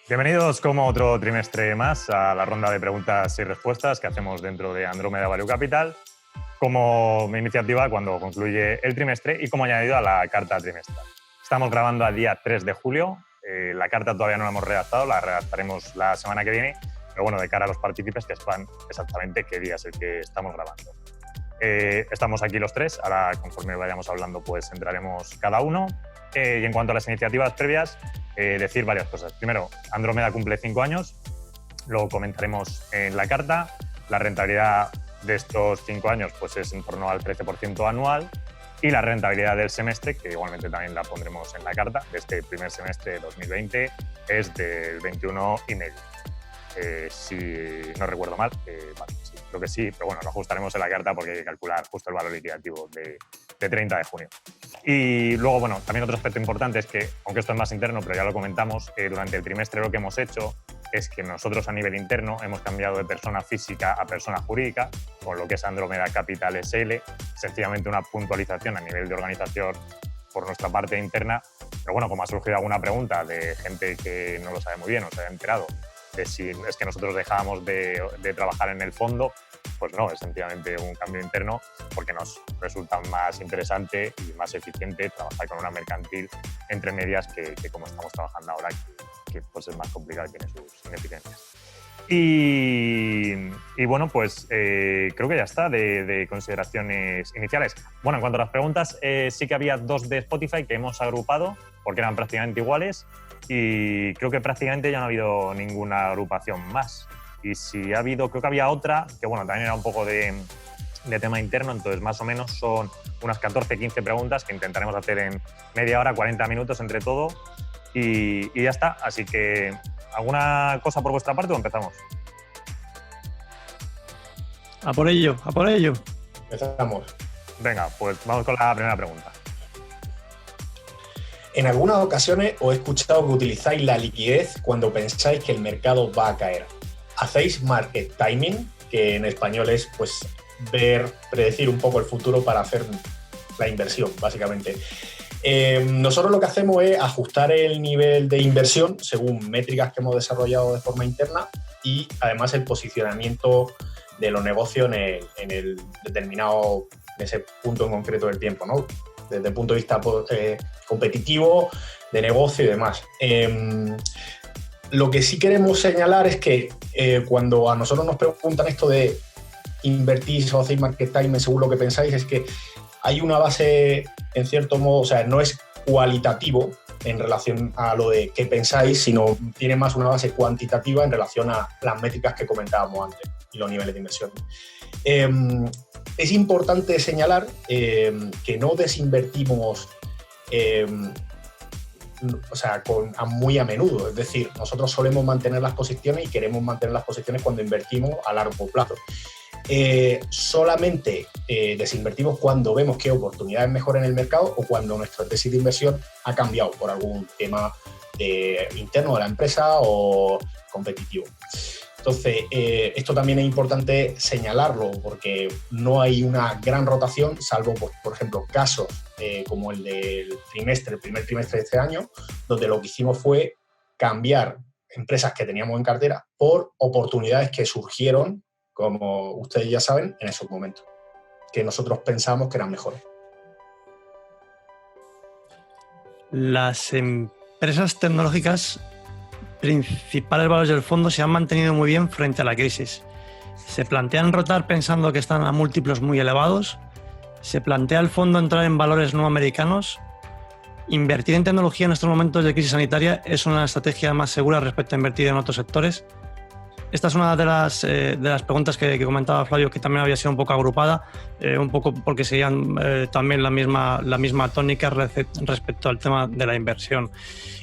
Bienvenidos como otro trimestre más a la ronda de preguntas y respuestas que hacemos dentro de Andrómeda Value Capital como iniciativa cuando concluye el trimestre y como añadido a la carta trimestral. Estamos grabando a día 3 de julio. La carta todavía no la hemos redactado, la redactaremos la semana que viene, pero bueno, de cara a los partícipes que sepan exactamente qué día es el que estamos grabando. Estamos aquí los tres, ahora conforme vayamos hablando pues entraremos cada uno. Y en cuanto a las iniciativas previas, decir varias cosas. Primero, Andrómeda cumple 5 años, lo comentaremos en la carta. La rentabilidad de estos 5 años pues, es en torno al 13% anual y la rentabilidad del semestre, que igualmente también la pondremos en la carta, de este primer semestre de 2020, es del 21,5%. Si no recuerdo mal, vale, sí, creo que sí, pero bueno, lo ajustaremos en la carta porque hay que calcular justo el valor liquidativo de 30 de junio. Y luego, bueno, también otro aspecto importante es que, aunque esto es más interno, pero ya lo comentamos, durante el trimestre lo que hemos hecho es que nosotros a nivel interno hemos cambiado de persona física a persona jurídica, con lo que es Andrómeda Capital SL, sencillamente una puntualización a nivel de organización por nuestra parte interna, pero bueno, como ha surgido alguna pregunta de gente que no lo sabe muy bien o se ha enterado, de si es que nosotros dejábamos de trabajar en el fondo, pues no, es sencillamente un cambio interno porque nos resulta más interesante y más eficiente trabajar con una mercantil entre medias que como estamos trabajando ahora, que pues es más complicado y tiene sus ineficiencias. Y bueno, pues creo que ya está de consideraciones iniciales. Bueno, en cuanto a las preguntas, sí que había 2 de Spotify que hemos agrupado porque eran prácticamente iguales y creo que prácticamente ya no ha habido ninguna agrupación más. Y si ha habido, creo que había otra, que bueno, también era un poco de tema interno, entonces más o menos son unas 14-15 preguntas que intentaremos hacer en media hora, 40 minutos entre todo y ya está. Así que, ¿alguna cosa por vuestra parte o empezamos? A por ello, a por ello. Empezamos. Venga, pues vamos con la primera pregunta. En algunas ocasiones os he escuchado que utilizáis la liquidez cuando pensáis que el mercado va a caer. ¿Hacéis market timing? Que en español es pues predecir un poco el futuro para hacer la inversión, básicamente. Nosotros lo que hacemos es ajustar el nivel de inversión según métricas que hemos desarrollado de forma interna y además el posicionamiento de los negocios en el determinado, en ese punto en concreto del tiempo, ¿no? Desde el punto de vista competitivo, de negocio y demás. Lo que sí queremos señalar es que cuando a nosotros nos preguntan esto de invertís o hacéis market timing según lo que pensáis, es que hay una base, en cierto modo, o sea, no es cualitativo en relación a lo de qué pensáis, sino tiene más una base cuantitativa en relación a las métricas que comentábamos antes y los niveles de inversión. Es importante señalar que no desinvertimos o sea, muy a menudo. Es decir, nosotros solemos mantener las posiciones y queremos mantener las posiciones cuando invertimos a largo plazo. Solamente desinvertimos cuando vemos que hay oportunidades mejor en el mercado o cuando nuestra tesis de inversión ha cambiado por algún tema interno de la empresa o competitivo. Entonces, esto también es importante señalarlo porque no hay una gran rotación, salvo, por ejemplo, casos como el del primer trimestre de este año, donde lo que hicimos fue cambiar empresas que teníamos en cartera por oportunidades que surgieron, como ustedes ya saben, en esos momentos, que nosotros pensamos que eran mejores. Las empresas tecnológicas principales valores del fondo se han mantenido muy bien frente a la crisis. Se plantean rotar pensando que están a múltiplos muy elevados. Se plantea el fondo entrar en valores no americanos. Invertir en tecnología en estos momentos de crisis sanitaria es una estrategia más segura respecto a invertir en otros sectores. Esta es una de las preguntas que comentaba Flavio, que también había sido un poco agrupada, un poco porque seguían también la misma tónica respecto al tema de la inversión.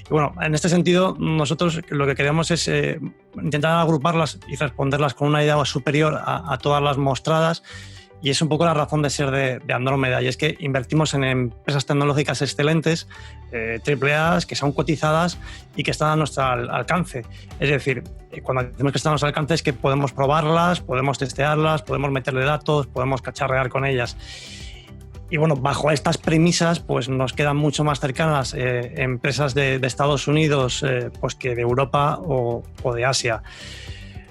Y bueno, en este sentido, nosotros lo que queremos es intentar agruparlas y responderlas con una idea superior a todas las mostradas. Y es un poco la razón de ser de Andrómeda, y es que invertimos en empresas tecnológicas excelentes, AAA, que son cotizadas y que están a nuestro alcance. Es decir, cuando decimos que están a nuestro alcance es que podemos probarlas, podemos testearlas, podemos meterle datos, podemos cacharrear con ellas. Y bueno, bajo estas premisas, pues nos quedan mucho más cercanas empresas de Estados Unidos pues que de Europa o de Asia.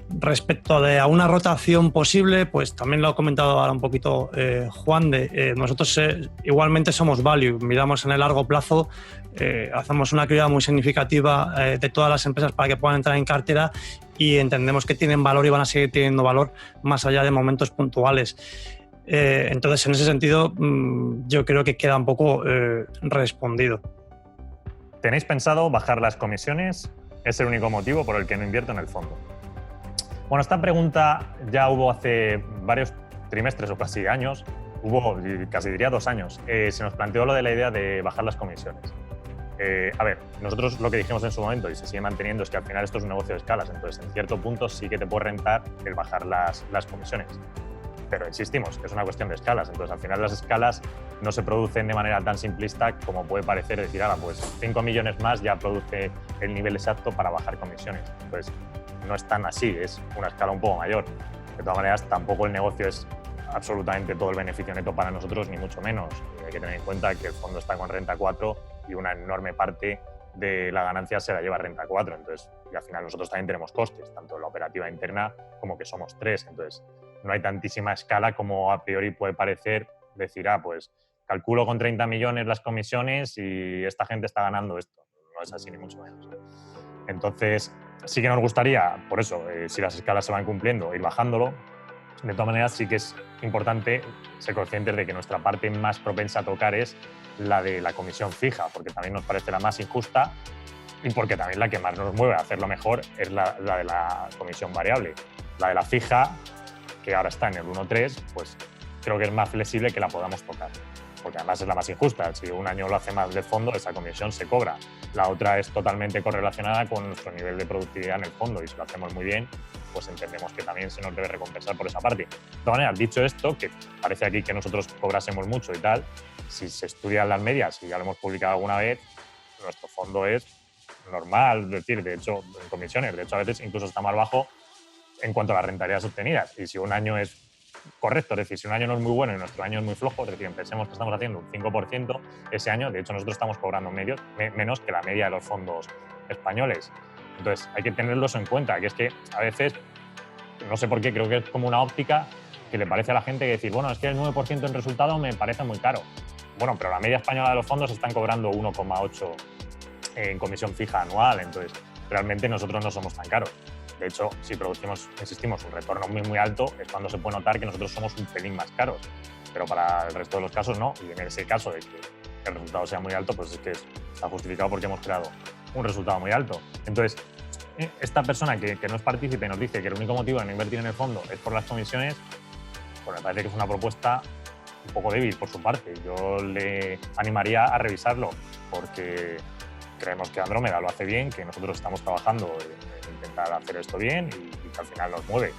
Respecto a una rotación posible, pues también lo ha comentado ahora un poquito Juan, nosotros igualmente somos value, miramos en el largo plazo, hacemos una criba muy significativa de todas las empresas para que puedan entrar en cartera y entendemos que tienen valor y van a seguir teniendo valor más allá de momentos puntuales. Entonces, en ese sentido, yo creo que queda un poco respondido. ¿Tenéis pensado bajar las comisiones? ¿Es el único motivo por el que no invierto en el fondo? Bueno, esta pregunta ya hubo hace varios trimestres o casi años, casi diría 2 años, se nos planteó lo de la idea de bajar las comisiones. A ver, nosotros lo que dijimos en su momento y se sigue manteniendo es que al final esto es un negocio de escalas, entonces en cierto punto sí que te puede rentar el bajar las comisiones. Pero insistimos, que es una cuestión de escalas, entonces al final las escalas no se producen de manera tan simplista como puede parecer decir, pues 5 millones más ya produce el nivel exacto para bajar comisiones. Pues no es tan así, es una escala un poco mayor. De todas maneras, tampoco el negocio es absolutamente todo el beneficio neto para nosotros, ni mucho menos. Hay que tener en cuenta que el fondo está con renta 4 y una enorme parte de la ganancia se la lleva renta 4. Entonces, y al final nosotros también tenemos costes, tanto en la operativa interna como que somos 3. Entonces, no hay tantísima escala como a priori puede parecer decir, pues calculo con 30 millones las comisiones y esta gente está ganando esto. No es así, ni mucho menos. Entonces, sí que nos gustaría, por eso, si las escalas se van cumpliendo, ir bajándolo. De todas maneras, sí que es importante ser conscientes de que nuestra parte más propensa a tocar es la de la comisión fija, porque también nos parece la más injusta y porque también la que más nos mueve a hacerlo mejor es la de la comisión variable. La de la fija, que ahora está en el 1,3, pues creo que es más flexible que la podamos tocar, porque además es la más injusta. Si un año lo hace más del fondo, esa comisión se cobra. La otra es totalmente correlacionada con nuestro nivel de productividad en el fondo y si lo hacemos muy bien, pues entendemos que también se nos debe recompensar por esa parte. De todas maneras, dicho esto, que parece aquí que nosotros cobrásemos mucho y tal, si se estudian las medias, y ya lo hemos publicado alguna vez, nuestro fondo es normal, es decir, de hecho, en comisiones, de hecho a veces incluso está más bajo en cuanto a las rentabilidades obtenidas. Y si un año es correcto, es decir, si un año no es muy bueno y nuestro año es muy flojo, es decir, pensemos que estamos haciendo un 5% ese año, de hecho nosotros estamos cobrando menos que la media de los fondos españoles. Entonces hay que tenerlo en cuenta, que es que a veces, no sé por qué, creo que es como una óptica que le parece a la gente que decir, bueno, es que el 9% en resultado me parece muy caro. Bueno, pero la media española de los fondos están cobrando 1,8 en comisión fija anual, entonces realmente nosotros no somos tan caros. De hecho, si producimos, insistimos, un retorno muy, muy alto, es cuando se puede notar que nosotros somos un pelín más caros. Pero para el resto de los casos no. Y en ese caso de que el resultado sea muy alto, pues es que está justificado porque hemos creado un resultado muy alto. Entonces, esta persona que no es partícipe nos dice que el único motivo de no invertir en el fondo es por las comisiones, pues me parece que es una propuesta un poco débil por su parte. Yo le animaría a revisarlo porque creemos que Andrómeda lo hace bien, que nosotros estamos trabajando en intentar hacer esto bien y que al final nos mueve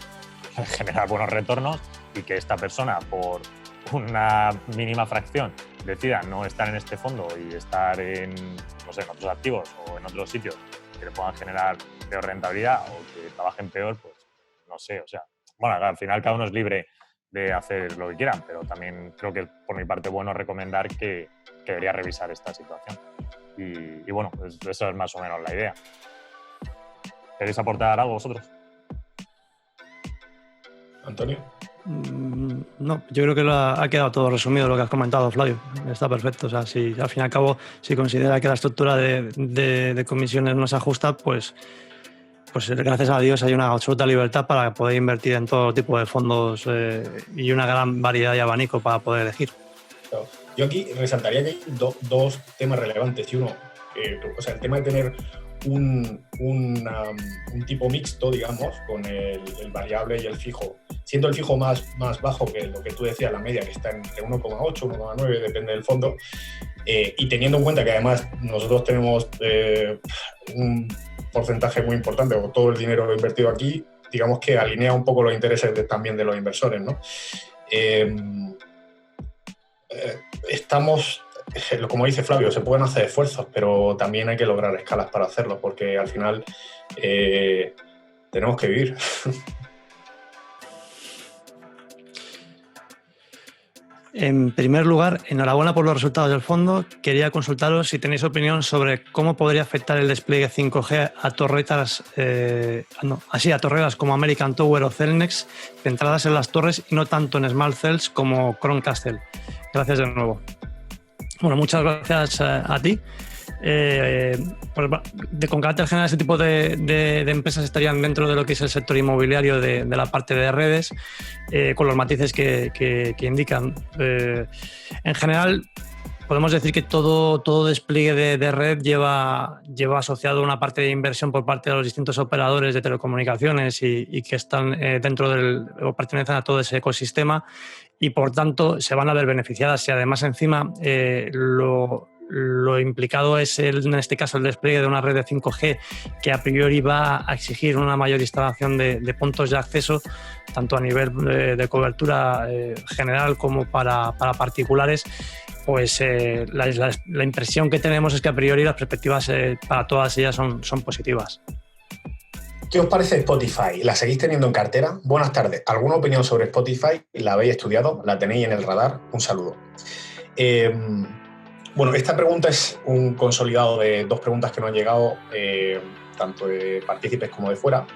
generar buenos retornos y que esta persona por una mínima fracción decida no estar en este fondo y estar en, no sé, en otros activos o en otros sitios que le puedan generar peor rentabilidad o que trabajen peor, pues no sé, o sea, bueno, al final cada uno es libre de hacer lo que quieran, pero también creo que por mi parte bueno recomendar que debería revisar esta situación. Y bueno, pues eso es más o menos la idea. ¿Queréis aportar algo vosotros? Antonio. No, yo creo que ha quedado todo resumido lo que has comentado, Flavio. Está perfecto. O sea, si al fin y al cabo, si considera que la estructura de comisiones no se ajusta, pues gracias a Dios hay una absoluta libertad para poder invertir en todo tipo de fondos y una gran variedad de abanico para poder elegir. Yo aquí resaltaría que hay dos temas relevantes. Y uno, o sea, el tema de tener un tipo mixto, digamos, con el variable y el fijo, siendo el fijo más bajo que lo que tú decías, la media, que está entre 1,8, 1,9, depende del fondo, y teniendo en cuenta que además nosotros tenemos un porcentaje muy importante, o todo el dinero invertido aquí, digamos que alinea un poco los intereses también de los inversores, ¿no? Estamos, como dice Flavio, se pueden hacer esfuerzos, pero también hay que lograr escalas para hacerlo, porque al final tenemos que vivir. En primer lugar, enhorabuena por los resultados del fondo. Quería consultaros si tenéis opinión sobre cómo podría afectar el despliegue 5G a torretas, a torretas como American Tower o Cellnex, centradas en las torres y no tanto en Small Cells como Crown Castle. Gracias de nuevo. Bueno, muchas gracias a ti. Con carácter general, este tipo de empresas estarían dentro de lo que es el sector inmobiliario de la parte de redes, con los matices que indican. En general, podemos decir que todo despliegue de red lleva asociado una parte de inversión por parte de los distintos operadores de telecomunicaciones y que están dentro o pertenecen a todo ese ecosistema, y por tanto se van a ver beneficiadas. Y además, encima, lo implicado es, en este caso, el despliegue de una red de 5G que a priori va a exigir una mayor instalación de puntos de acceso, tanto a nivel de cobertura general como para particulares. Pues la impresión que tenemos es que a priori las perspectivas para todas ellas son positivas. ¿Qué os parece Spotify? ¿La seguís teniendo en cartera? Buenas tardes. ¿Alguna opinión sobre Spotify? ¿La habéis estudiado? ¿La tenéis en el radar? Un saludo. Bueno, esta pregunta es un consolidado de dos preguntas que nos han llegado, tanto de partícipes como de fuera,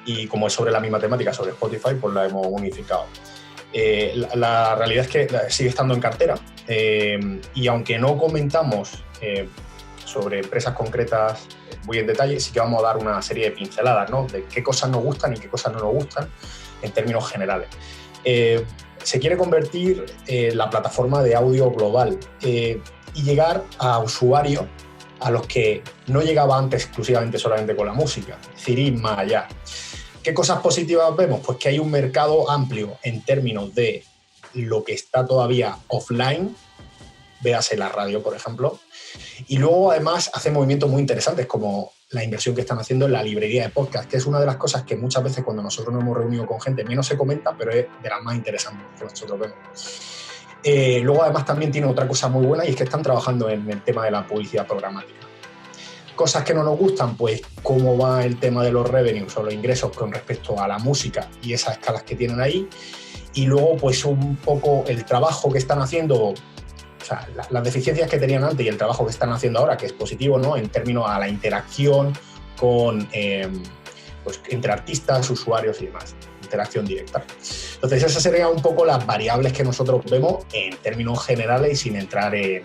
y como es sobre la misma temática, sobre Spotify, pues la hemos unificado. La realidad es que sigue estando en cartera, y aunque no comentamos sobre empresas concretas muy en detalle, sí que vamos a dar una serie de pinceladas, ¿no?, de qué cosas nos gustan y qué cosas no nos gustan en términos generales. Se quiere convertir en la plataforma de audio global y llegar a usuarios a los que no llegaba antes exclusivamente solamente con la música, es decir, ir más allá. ¿Qué cosas positivas vemos? Pues que hay un mercado amplio en términos de lo que está todavía offline, véase la radio, por ejemplo, y luego además hace movimientos muy interesantes como la inversión que están haciendo en la librería de podcast, que es una de las cosas que muchas veces cuando nosotros nos hemos reunido con gente menos se comenta, pero es de las más interesantes que nosotros vemos. Luego además también tiene otra cosa muy buena, y es que están trabajando en el tema de la publicidad programática. Cosas que no nos gustan, pues cómo va el tema de los revenues o los ingresos con respecto a la música y esas escalas que tienen ahí, y luego pues un poco el trabajo que están haciendo, o sea, las deficiencias que tenían antes y el trabajo que están haciendo ahora, que es positivo, ¿no?, en términos a la interacción con, pues, entre artistas, usuarios y demás, interacción directa. Entonces esas serían un poco las variables que nosotros vemos en términos generales y sin entrar en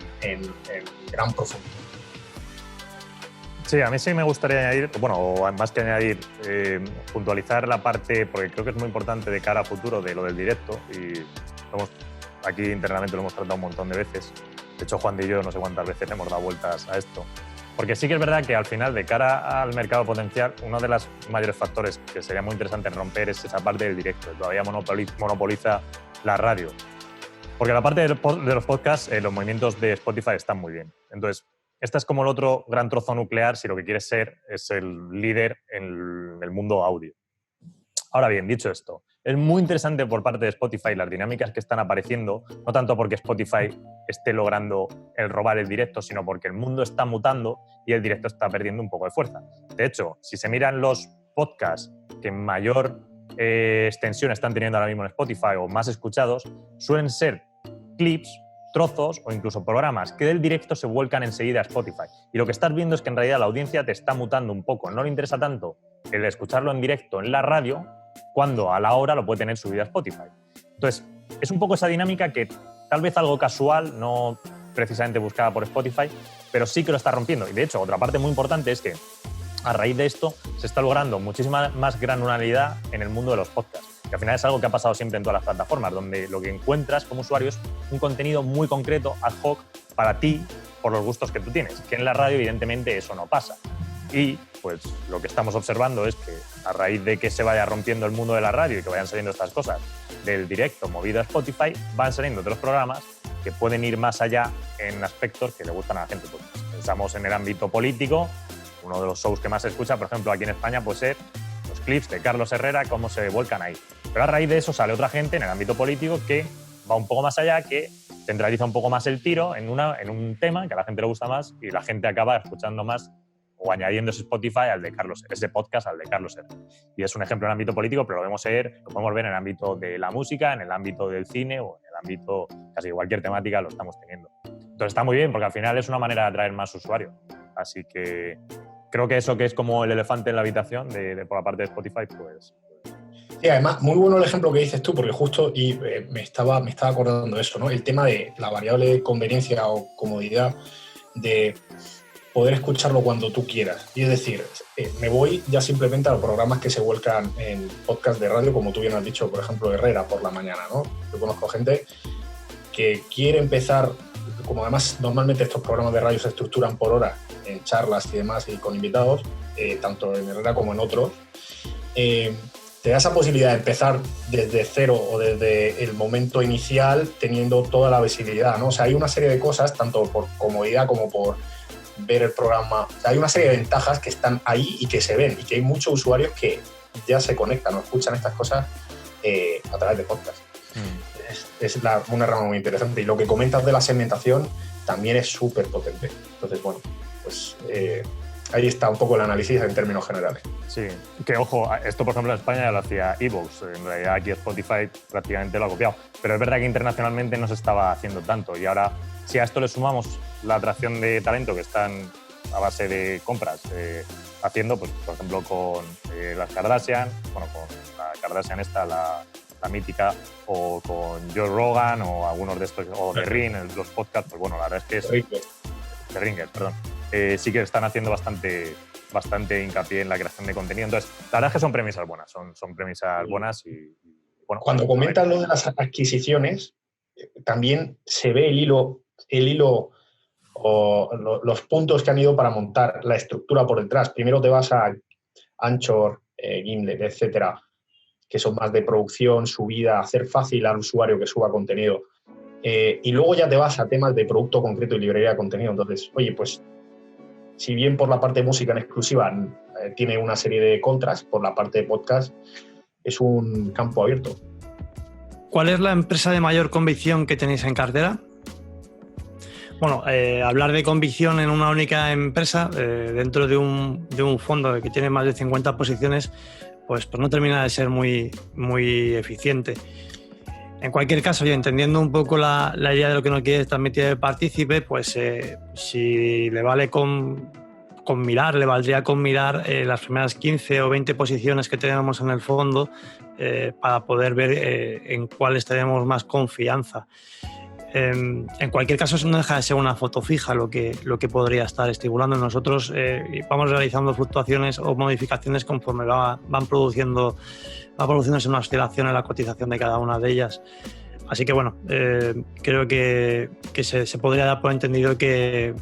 gran profundidad. Sí, a mí sí me gustaría añadir, bueno, o más que añadir, puntualizar la parte, porque creo que es muy importante de cara a futuro, de lo del directo, y aquí internamente lo hemos tratado un montón de veces. De hecho, Juan y yo no sé cuántas veces hemos dado vueltas a esto. Porque sí que es verdad que al final, de cara al mercado potencial, uno de los mayores factores que sería muy interesante romper es esa parte del directo, que todavía monopoliza la radio. Porque la parte de los podcasts, los movimientos de Spotify están muy bien. Entonces, esta es como el otro gran trozo nuclear si lo que quieres ser es el líder en el mundo audio. Ahora bien, dicho esto, es muy interesante por parte de Spotify las dinámicas que están apareciendo, no tanto porque Spotify esté logrando el robar el directo, sino porque el mundo está mutando y el directo está perdiendo un poco de fuerza. De hecho, si se miran los podcasts que mayor extensión están teniendo ahora mismo en Spotify o más escuchados, suelen ser clips, trozos o incluso programas que del directo se vuelcan enseguida a Spotify. Y lo que estás viendo es que en realidad la audiencia te está mutando un poco. No le interesa tanto el escucharlo en directo en la radio, cuando a la hora lo puede tener subido a Spotify. Entonces, es un poco esa dinámica que tal vez algo casual, no precisamente buscada por Spotify, pero sí que lo está rompiendo. Y de hecho, otra parte muy importante es que a raíz de esto se está logrando muchísima más granularidad en el mundo de los podcasts. Que al final es algo que ha pasado siempre en todas las plataformas, donde lo que encuentras como usuario es un contenido muy concreto, ad hoc, para ti, por los gustos que tú tienes. Que en la radio, evidentemente, eso no pasa. Y pues lo que estamos observando es que a raíz de que se vaya rompiendo el mundo de la radio y que vayan saliendo estas cosas del directo movido a Spotify, van saliendo otros programas que pueden ir más allá en aspectos que le gustan a la gente. Pues pensamos en el ámbito político, uno de los shows que más se escucha, por ejemplo, aquí en España, puede ser los clips de Carlos Herrera, cómo se vuelcan ahí. Pero a raíz de eso sale otra gente en el ámbito político que va un poco más allá, que centraliza un poco más el tiro en un tema que a la gente le gusta más y la gente acaba escuchando más o añadiendo ese Spotify al de Carlos, ese podcast al de Carlos R. Y es un ejemplo en el ámbito político, pero lo podemos ver en el ámbito de la música, en el ámbito del cine o en el ámbito, casi cualquier temática lo estamos teniendo. Entonces está muy bien, porque al final es una manera de atraer más usuarios. Así que creo que eso que es como el elefante en la habitación por la parte de Spotify, pues... Sí, además, muy bueno el ejemplo que dices tú, porque justo me estaba acordando de eso, ¿no? El tema de la variable conveniencia o comodidad de poder escucharlo cuando tú quieras. Y es decir, me voy ya simplemente a los programas que se vuelcan en podcast de radio, como tú bien has dicho, por ejemplo, Herrera por la mañana, ¿no? Yo conozco gente que quiere empezar, como además normalmente estos programas de radio se estructuran por horas, en charlas y demás, y con invitados, tanto en Herrera como en otros, te da esa posibilidad de empezar desde cero o desde el momento inicial teniendo toda la visibilidad, ¿no? O sea, hay una serie de cosas, tanto por comodidad como por ver el programa. O sea, hay una serie de ventajas que están ahí y que se ven, y que hay muchos usuarios que ya se conectan o escuchan estas cosas a través de podcast. Es una rama muy interesante. Y lo que comentas de la segmentación también es súper potente. Entonces, bueno, pues... ahí está un poco el análisis en términos generales. Sí, que ojo, esto por ejemplo en España ya lo hacía iVoox, en realidad aquí Spotify prácticamente lo ha copiado, pero es verdad que internacionalmente no se estaba haciendo tanto y ahora si a esto le sumamos la atracción de talento que están a base de compras haciendo, pues por ejemplo con las Kardashian, bueno, con la Kardashian esta, la mítica, o con Joe Rogan o algunos de estos, o de Ring, los podcasts, pues bueno, la verdad es que de Ringer, perdón. Sí que están haciendo bastante hincapié en la creación de contenido. Entonces, la verdad es que son premisas buenas, son premisas buenas y bueno. Cuando comentas lo de las adquisiciones, también se ve el hilo o los puntos que han ido para montar la estructura por detrás. Primero te vas a Anchor, Gimlet, etcétera, que son más de producción, subida, hacer fácil al usuario que suba contenido. Y luego ya te vas a temas de producto concreto y librería de contenido. Entonces, oye, pues si bien por la parte de música en exclusiva tiene una serie de contras, por la parte de podcast es un campo abierto. ¿Cuál es la empresa de mayor convicción que tenéis en cartera? Bueno, hablar de convicción en una única empresa dentro de un fondo que tiene más de 50 posiciones, pues no termina de ser muy eficiente. En cualquier caso, y entendiendo un poco la idea de lo que nos quiere transmitir el partícipe, pues si le vale le valdría con mirar las primeras 15 o 20 posiciones que tenemos en el fondo para poder ver en cuáles tenemos más confianza. En cualquier caso, eso no deja de ser una foto fija lo que podría estar estimulando. Nosotros vamos realizando fluctuaciones o modificaciones conforme va produciéndose una oscilación en la cotización de cada una de ellas. Así que bueno, creo que se podría dar por entendido que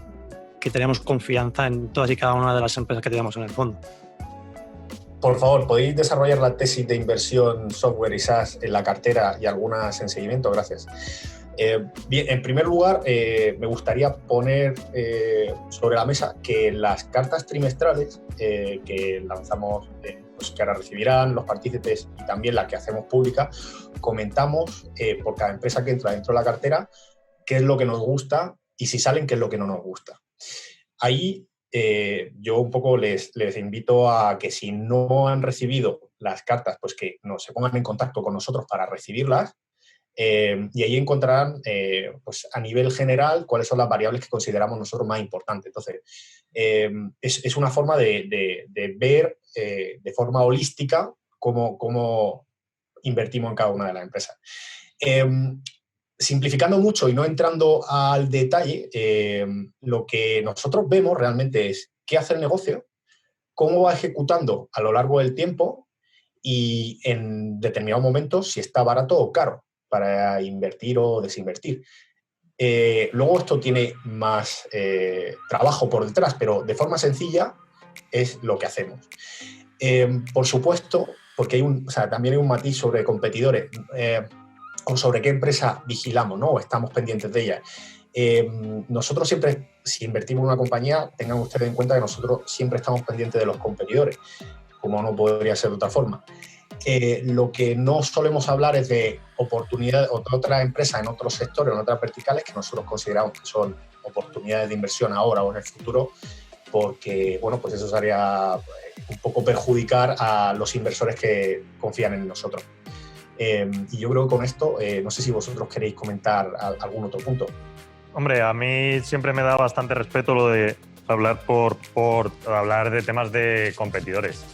tenemos confianza en todas y cada una de las empresas que tenemos en el fondo. Por favor, ¿podéis desarrollar la tesis de inversión software y SaaS en la cartera y algunas en seguimiento? Gracias. Bien, en primer lugar, me gustaría poner sobre la mesa que las cartas trimestrales que lanzamos, pues que ahora recibirán los partícipes y también la que hacemos pública, comentamos por cada empresa que entra dentro de la cartera qué es lo que nos gusta y si salen qué es lo que no nos gusta. Ahí yo un poco les invito a que si no han recibido las cartas, pues que se pongan en contacto con nosotros para recibirlas. Y ahí encontrarán, pues a nivel general, cuáles son las variables que consideramos nosotros más importantes. Entonces, es una forma de ver de forma holística cómo invertimos en cada una de las empresas. Simplificando mucho y no entrando al detalle, lo que nosotros vemos realmente es qué hace el negocio, cómo va ejecutando a lo largo del tiempo y en determinados momentos si está barato o caro para invertir o desinvertir. Luego esto tiene más trabajo por detrás, pero de forma sencilla es lo que hacemos. Por supuesto, porque también hay un matiz sobre competidores o sobre qué empresa vigilamos, ¿no? O estamos pendientes de ella. Nosotros siempre, si invertimos en una compañía, tengan ustedes en cuenta que nosotros siempre estamos pendientes de los competidores, como no podría ser de otra forma. Lo que no solemos hablar es de oportunidades o de otras empresas en otros sectores, en otras verticales que nosotros consideramos que son oportunidades de inversión ahora o en el futuro, porque, bueno, pues eso sería un poco perjudicar a los inversores que confían en nosotros. Y yo creo que con esto, no sé si vosotros queréis comentar algún otro punto. Hombre, a mí siempre me da bastante respeto lo de hablar por hablar de temas de competidores,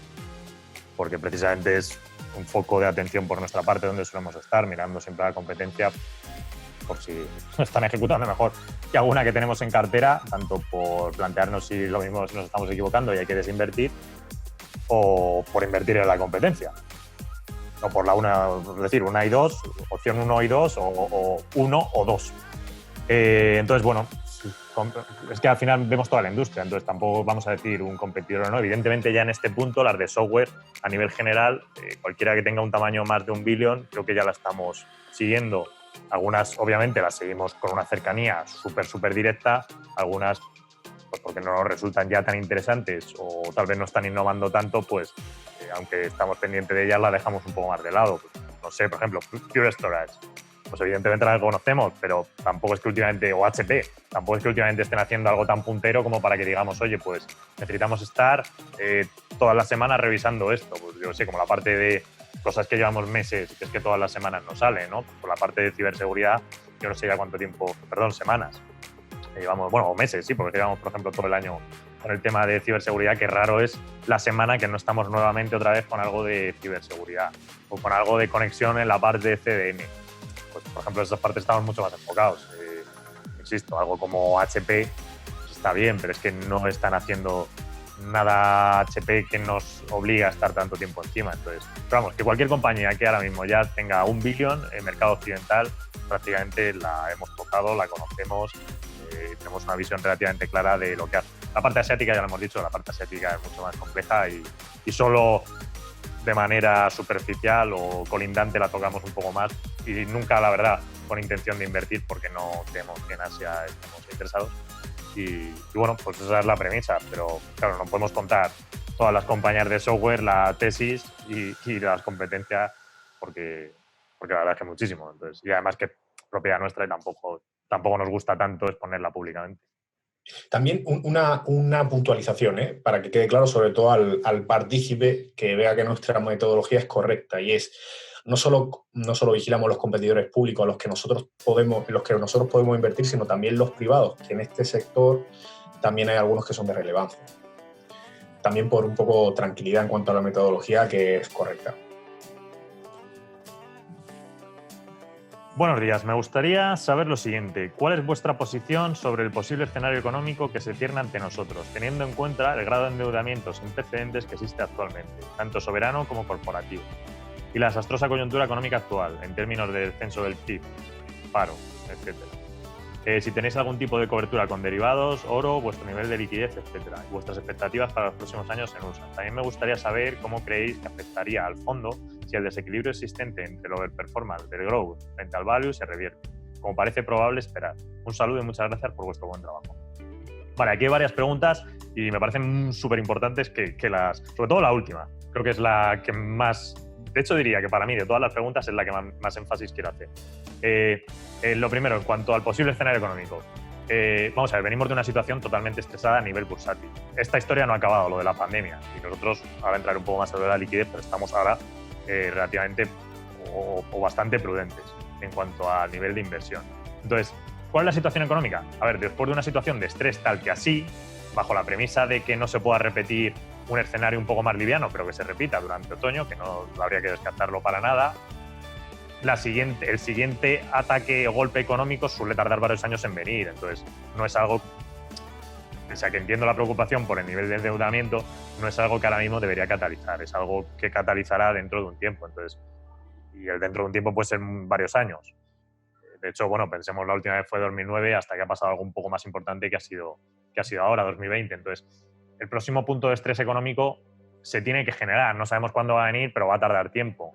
porque precisamente es un foco de atención por nuestra parte donde solemos estar, mirando siempre a la competencia por si están ejecutando mejor que alguna que tenemos en cartera, tanto por plantearnos si lo mismo si nos estamos equivocando y hay que desinvertir, o por invertir en la competencia. No por la una, es decir, una y dos, opción 1 y 2, o 1 o 2. Entonces, bueno, es que al final vemos toda la industria, entonces tampoco vamos a decir un competidor o no. Evidentemente ya en este punto las de software a nivel general, cualquiera que tenga un tamaño más de 1 billón, creo que ya la estamos siguiendo. Algunas obviamente las seguimos con una cercanía súper directa, algunas pues porque no nos resultan ya tan interesantes o tal vez no están innovando tanto, pues aunque estamos pendientes de ellas las dejamos un poco más de lado. Pues, no sé, por ejemplo, Pure Storage. Pues evidentemente la conocemos, pero tampoco es que últimamente, o HP, tampoco es que últimamente estén haciendo algo tan puntero como para que digamos, oye, pues necesitamos estar todas las semanas revisando esto. Pues yo sé, como la parte de cosas que llevamos meses, que es que todas las semanas nos sale, ¿no? Por la parte de ciberseguridad, yo no sé ya cuánto tiempo, perdón, semanas. Llevamos, bueno, o meses, sí, porque llevamos, por ejemplo, todo el año con el tema de ciberseguridad, que raro es la semana que no estamos nuevamente otra vez con algo de ciberseguridad o con algo de conexión en la parte de CDN. Pues, por ejemplo, en esas partes estamos mucho más enfocados. Insisto, algo como HP pues está bien, pero es que no están haciendo nada HP que nos obliga a estar tanto tiempo encima. Entonces, pero vamos, que cualquier compañía que ahora mismo ya tenga 1 billón en mercado occidental, prácticamente la hemos tocado, la conocemos, tenemos una visión relativamente clara de lo que hace. La parte asiática, ya lo hemos dicho, la parte asiática es mucho más compleja y solo de manera superficial o colindante la tocamos un poco más y nunca, la verdad, con intención de invertir porque no creemos que en Asia estemos interesados. Y bueno, pues esa es la premisa, pero claro, no podemos contar todas las compañías de software, la tesis y las competencias porque la verdad es que muchísimo. Entonces, y además que propiedad nuestra y tampoco nos gusta tanto exponerla públicamente. También una puntualización, para que quede claro, sobre todo al partícipe que vea que nuestra metodología es correcta, y es no solo vigilamos los competidores públicos en los que nosotros podemos invertir, sino también los privados, que en este sector también hay algunos que son de relevancia. También por un poco tranquilidad en cuanto a la metodología, que es correcta. Buenos días, me gustaría saber lo siguiente. ¿Cuál es vuestra posición sobre el posible escenario económico que se cierne ante nosotros, teniendo en cuenta el grado de endeudamiento sin precedentes que existe actualmente, tanto soberano como corporativo, y la desastrosa coyuntura económica actual, en términos de descenso del PIB, paro, etcétera? Si tenéis algún tipo de cobertura con derivados, oro, vuestro nivel de liquidez, etcétera, y vuestras expectativas para los próximos años en USA. También me gustaría saber cómo creéis que afectaría al fondo si el desequilibrio existente entre el overperformance del growth frente al value se revierte, como parece probable esperar. Un saludo y muchas gracias por vuestro buen trabajo. Vale, aquí hay varias preguntas y me parecen súper importantes que sobre todo la última, creo que es la que más, de hecho diría que para mí de todas las preguntas es la que más énfasis quiero hacer. Lo primero, en cuanto al posible escenario económico. Vamos a ver, venimos de una situación totalmente estresada a nivel bursátil. Esta historia no ha acabado, lo de la pandemia, y nosotros, ahora entraré un poco más sobre la liquidez, pero estamos ahora relativamente o bastante prudentes en cuanto al nivel de inversión. Entonces, ¿cuál es la situación económica? A ver, después de una situación de estrés tal que así, bajo la premisa de que no se pueda repetir un escenario un poco más liviano, pero que se repita durante otoño, que no habría que descartarlo para nada, el siguiente ataque o golpe económico suele tardar varios años en venir. Entonces, no es algo, o sea, que entiendo la preocupación por el nivel de endeudamiento, no es algo que ahora mismo debería catalizar, es algo que catalizará dentro de un tiempo. Entonces, y el dentro de un tiempo puede ser varios años. De hecho, bueno, pensemos, la última vez fue 2009, hasta que ha pasado algo un poco más importante que ha sido ahora, 2020. Entonces, el próximo punto de estrés económico se tiene que generar. No sabemos cuándo va a venir, pero va a tardar tiempo.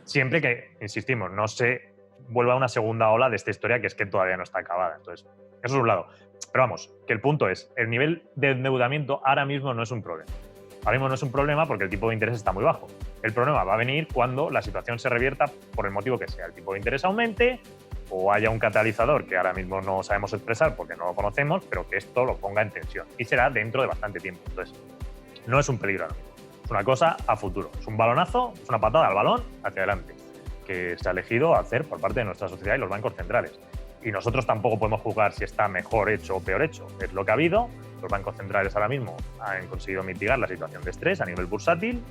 Siempre que, insistimos, no se vuelva a una segunda ola de esta historia que es que todavía no está acabada. Entonces, eso es un lado. Pero vamos, que el punto es, el nivel de endeudamiento ahora mismo no es un problema. Ahora mismo no es un problema porque el tipo de interés está muy bajo. El problema va a venir cuando la situación se revierta por el motivo que sea. El tipo de interés aumente o haya un catalizador que ahora mismo no sabemos expresar porque no lo conocemos, pero que esto lo ponga en tensión. Y será dentro de bastante tiempo. Entonces, no es un peligro ahora mismo. Es una cosa a futuro. Es un balonazo, es una patada al balón hacia adelante, que se ha elegido hacer por parte de nuestra sociedad y los bancos centrales. Y nosotros tampoco podemos juzgar si está mejor hecho o peor hecho. Es lo que ha habido. Los bancos centrales ahora mismo han conseguido mitigar la situación de estrés a nivel bursátil.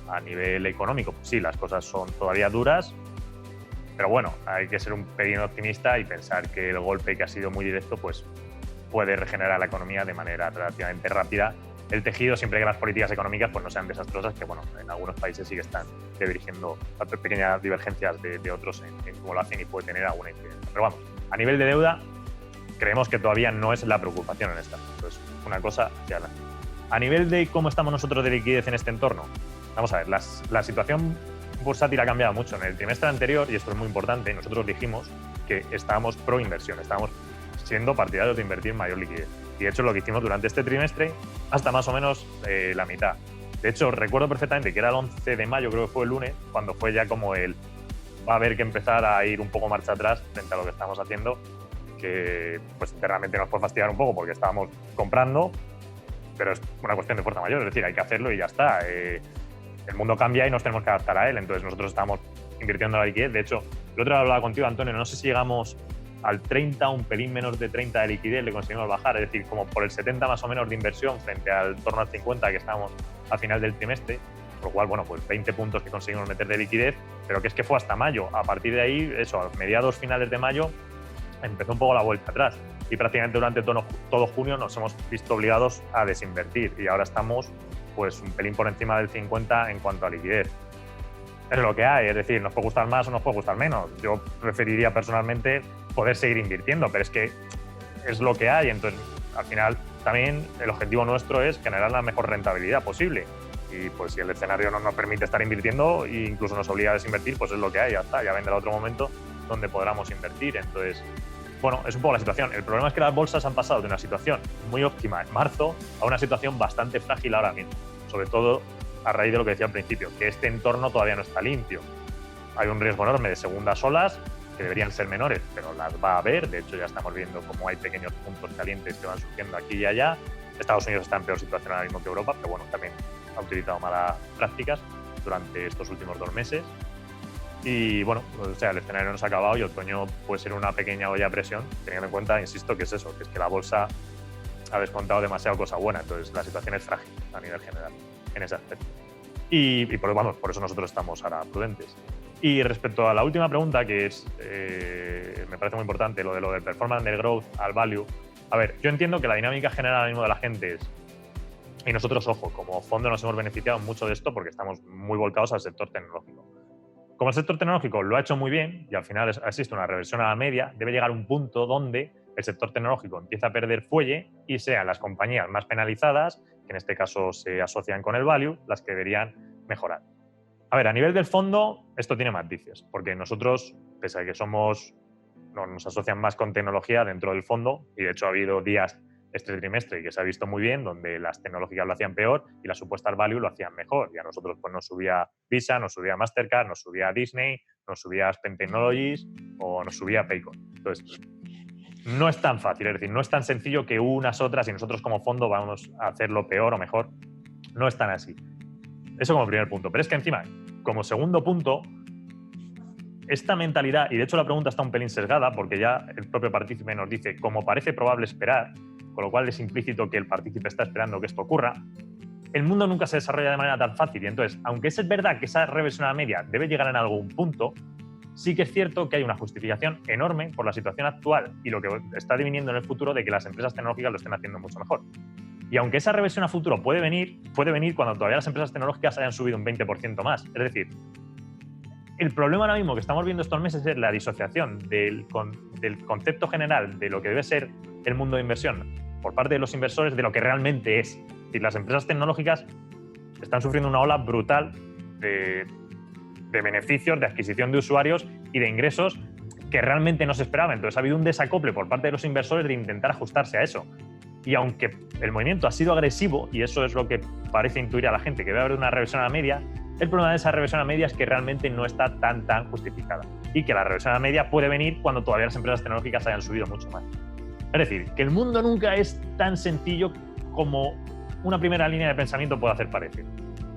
A nivel económico, pues sí, las cosas son todavía duras, pero bueno, hay que ser un pelín optimista y pensar que el golpe, que ha sido muy directo, pues puede regenerar la economía de manera relativamente rápida. El tejido, siempre que las políticas económicas pues no sean desastrosas, que bueno, en algunos países sí que están dirigiendo pequeñas divergencias de otros en cómo lo hacen y puede tener alguna incidencia. Pero vamos, a nivel de deuda, creemos que todavía no es la preocupación en esta. Entonces, una cosa hacia adelante. A nivel de cómo estamos nosotros de liquidez en este entorno, vamos a ver, la situación bursátil ha cambiado mucho. En el trimestre anterior, y esto es muy importante, nosotros dijimos que estábamos pro inversión, estábamos siendo partidarios de invertir mayor liquidez. Y de hecho lo que hicimos durante este trimestre hasta más o menos la mitad. De hecho, recuerdo perfectamente que era el 11 de mayo, creo que fue el lunes, cuando fue ya como va a haber que empezar a ir un poco marcha atrás frente a lo que estamos haciendo, que pues internamente nos puede fastidiar un poco porque estábamos comprando, pero es una cuestión de fuerza mayor, es decir, hay que hacerlo y ya está. El mundo cambia y nos tenemos que adaptar a él, entonces nosotros estamos invirtiendo la liquidez. De hecho, el otro día hablaba contigo, Antonio, no sé si llegamos al 30, un pelín menos de 30 de liquidez, le conseguimos bajar, es decir, como por el 70 más o menos de inversión frente al torno al 50 que estábamos al final del trimestre, por lo cual, bueno, pues 20 puntos que conseguimos meter de liquidez, pero que es que fue hasta mayo. A partir de ahí, eso, a mediados, finales de mayo, empezó un poco la vuelta atrás y prácticamente durante todo junio nos hemos visto obligados a desinvertir y ahora estamos pues un pelín por encima del 50 en cuanto a liquidez. Es lo que hay, es decir, nos puede gustar más o nos puede gustar menos. Yo preferiría personalmente poder seguir invirtiendo, pero es que es lo que hay. Entonces, al final, también el objetivo nuestro es generar la mejor rentabilidad posible. Y pues si el escenario no nos permite estar invirtiendo e incluso nos obliga a desinvertir, pues es lo que hay, ya está, ya vendrá otro momento donde podamos invertir. Entonces, bueno, es un poco la situación. El problema es que las bolsas han pasado de una situación muy óptima en marzo a una situación bastante frágil ahora mismo, sobre todo a raíz de lo que decía al principio, que este entorno todavía no está limpio. Hay un riesgo enorme de segundas olas que deberían ser menores, pero las va a haber. De hecho, ya estamos viendo cómo hay pequeños puntos calientes que van surgiendo aquí y allá. Estados Unidos está en peor situación ahora mismo que Europa, pero bueno, también ha utilizado malas prácticas durante estos últimos 2 meses. Y bueno, o sea, el escenario no se ha acabado y otoño puede ser una pequeña olla a presión, teniendo en cuenta, insisto, que es eso, que es que la bolsa ha descontado demasiado cosa buena, entonces la situación es frágil a nivel general en ese aspecto. Y por eso nosotros estamos ahora prudentes. Y respecto a la última pregunta, que es, me parece muy importante, lo del performance del growth al value. A ver, yo entiendo que la dinámica general ahora mismo de la gente es, y nosotros, ojo, como fondo nos hemos beneficiado mucho de esto porque estamos muy volcados al sector tecnológico. Como el sector tecnológico lo ha hecho muy bien y al final existe una reversión a la media, debe llegar un punto donde el sector tecnológico empieza a perder fuelle y sean las compañías más penalizadas, que en este caso se asocian con el value, las que deberían mejorar. A ver, a nivel del fondo, esto tiene matices, porque nosotros, pese a que nos asocian más con tecnología dentro del fondo, y de hecho ha habido días este trimestre que se ha visto muy bien, donde las tecnológicas lo hacían peor y las supuestas value lo hacían mejor. Y a nosotros pues nos subía Visa, nos subía Mastercard, nos subía Disney, nos subía Aspen Technologies o nos subía Paycom. Entonces, no es tan fácil, es decir, no es tan sencillo que unas otras y nosotros como fondo vamos a hacerlo peor o mejor. No es tan así. Eso como primer punto. Pero es que encima, como segundo punto, esta mentalidad, y de hecho la pregunta está un pelín sesgada porque ya el propio partícipe nos dice, como parece probable esperar, con lo cual es implícito que el partícipe está esperando que esto ocurra, el mundo nunca se desarrolla de manera tan fácil. Y entonces, aunque es verdad que esa reversión a la media debe llegar en algún punto, sí que es cierto que hay una justificación enorme por la situación actual y lo que está deviniendo en el futuro de que las empresas tecnológicas lo estén haciendo mucho mejor. Y aunque esa reversión a futuro puede venir cuando todavía las empresas tecnológicas hayan subido un 20% más. Es decir, el problema ahora mismo que estamos viendo estos meses es la disociación del concepto general de lo que debe ser el mundo de inversión por parte de los inversores de lo que realmente es. Es decir, las empresas tecnológicas están sufriendo una ola brutal de beneficios, de adquisición de usuarios y de ingresos que realmente no se esperaba. Entonces ha habido un desacople por parte de los inversores de intentar ajustarse a eso. Y aunque el movimiento ha sido agresivo, y eso es lo que parece intuir a la gente, que debe haber una reversión a la media, el problema de esa reversión a la media es que realmente no está tan justificada. y que la reversión a la media puede venir cuando todavía las empresas tecnológicas hayan subido mucho más. Es decir, que el mundo nunca es tan sencillo como una primera línea de pensamiento puede hacer parecer.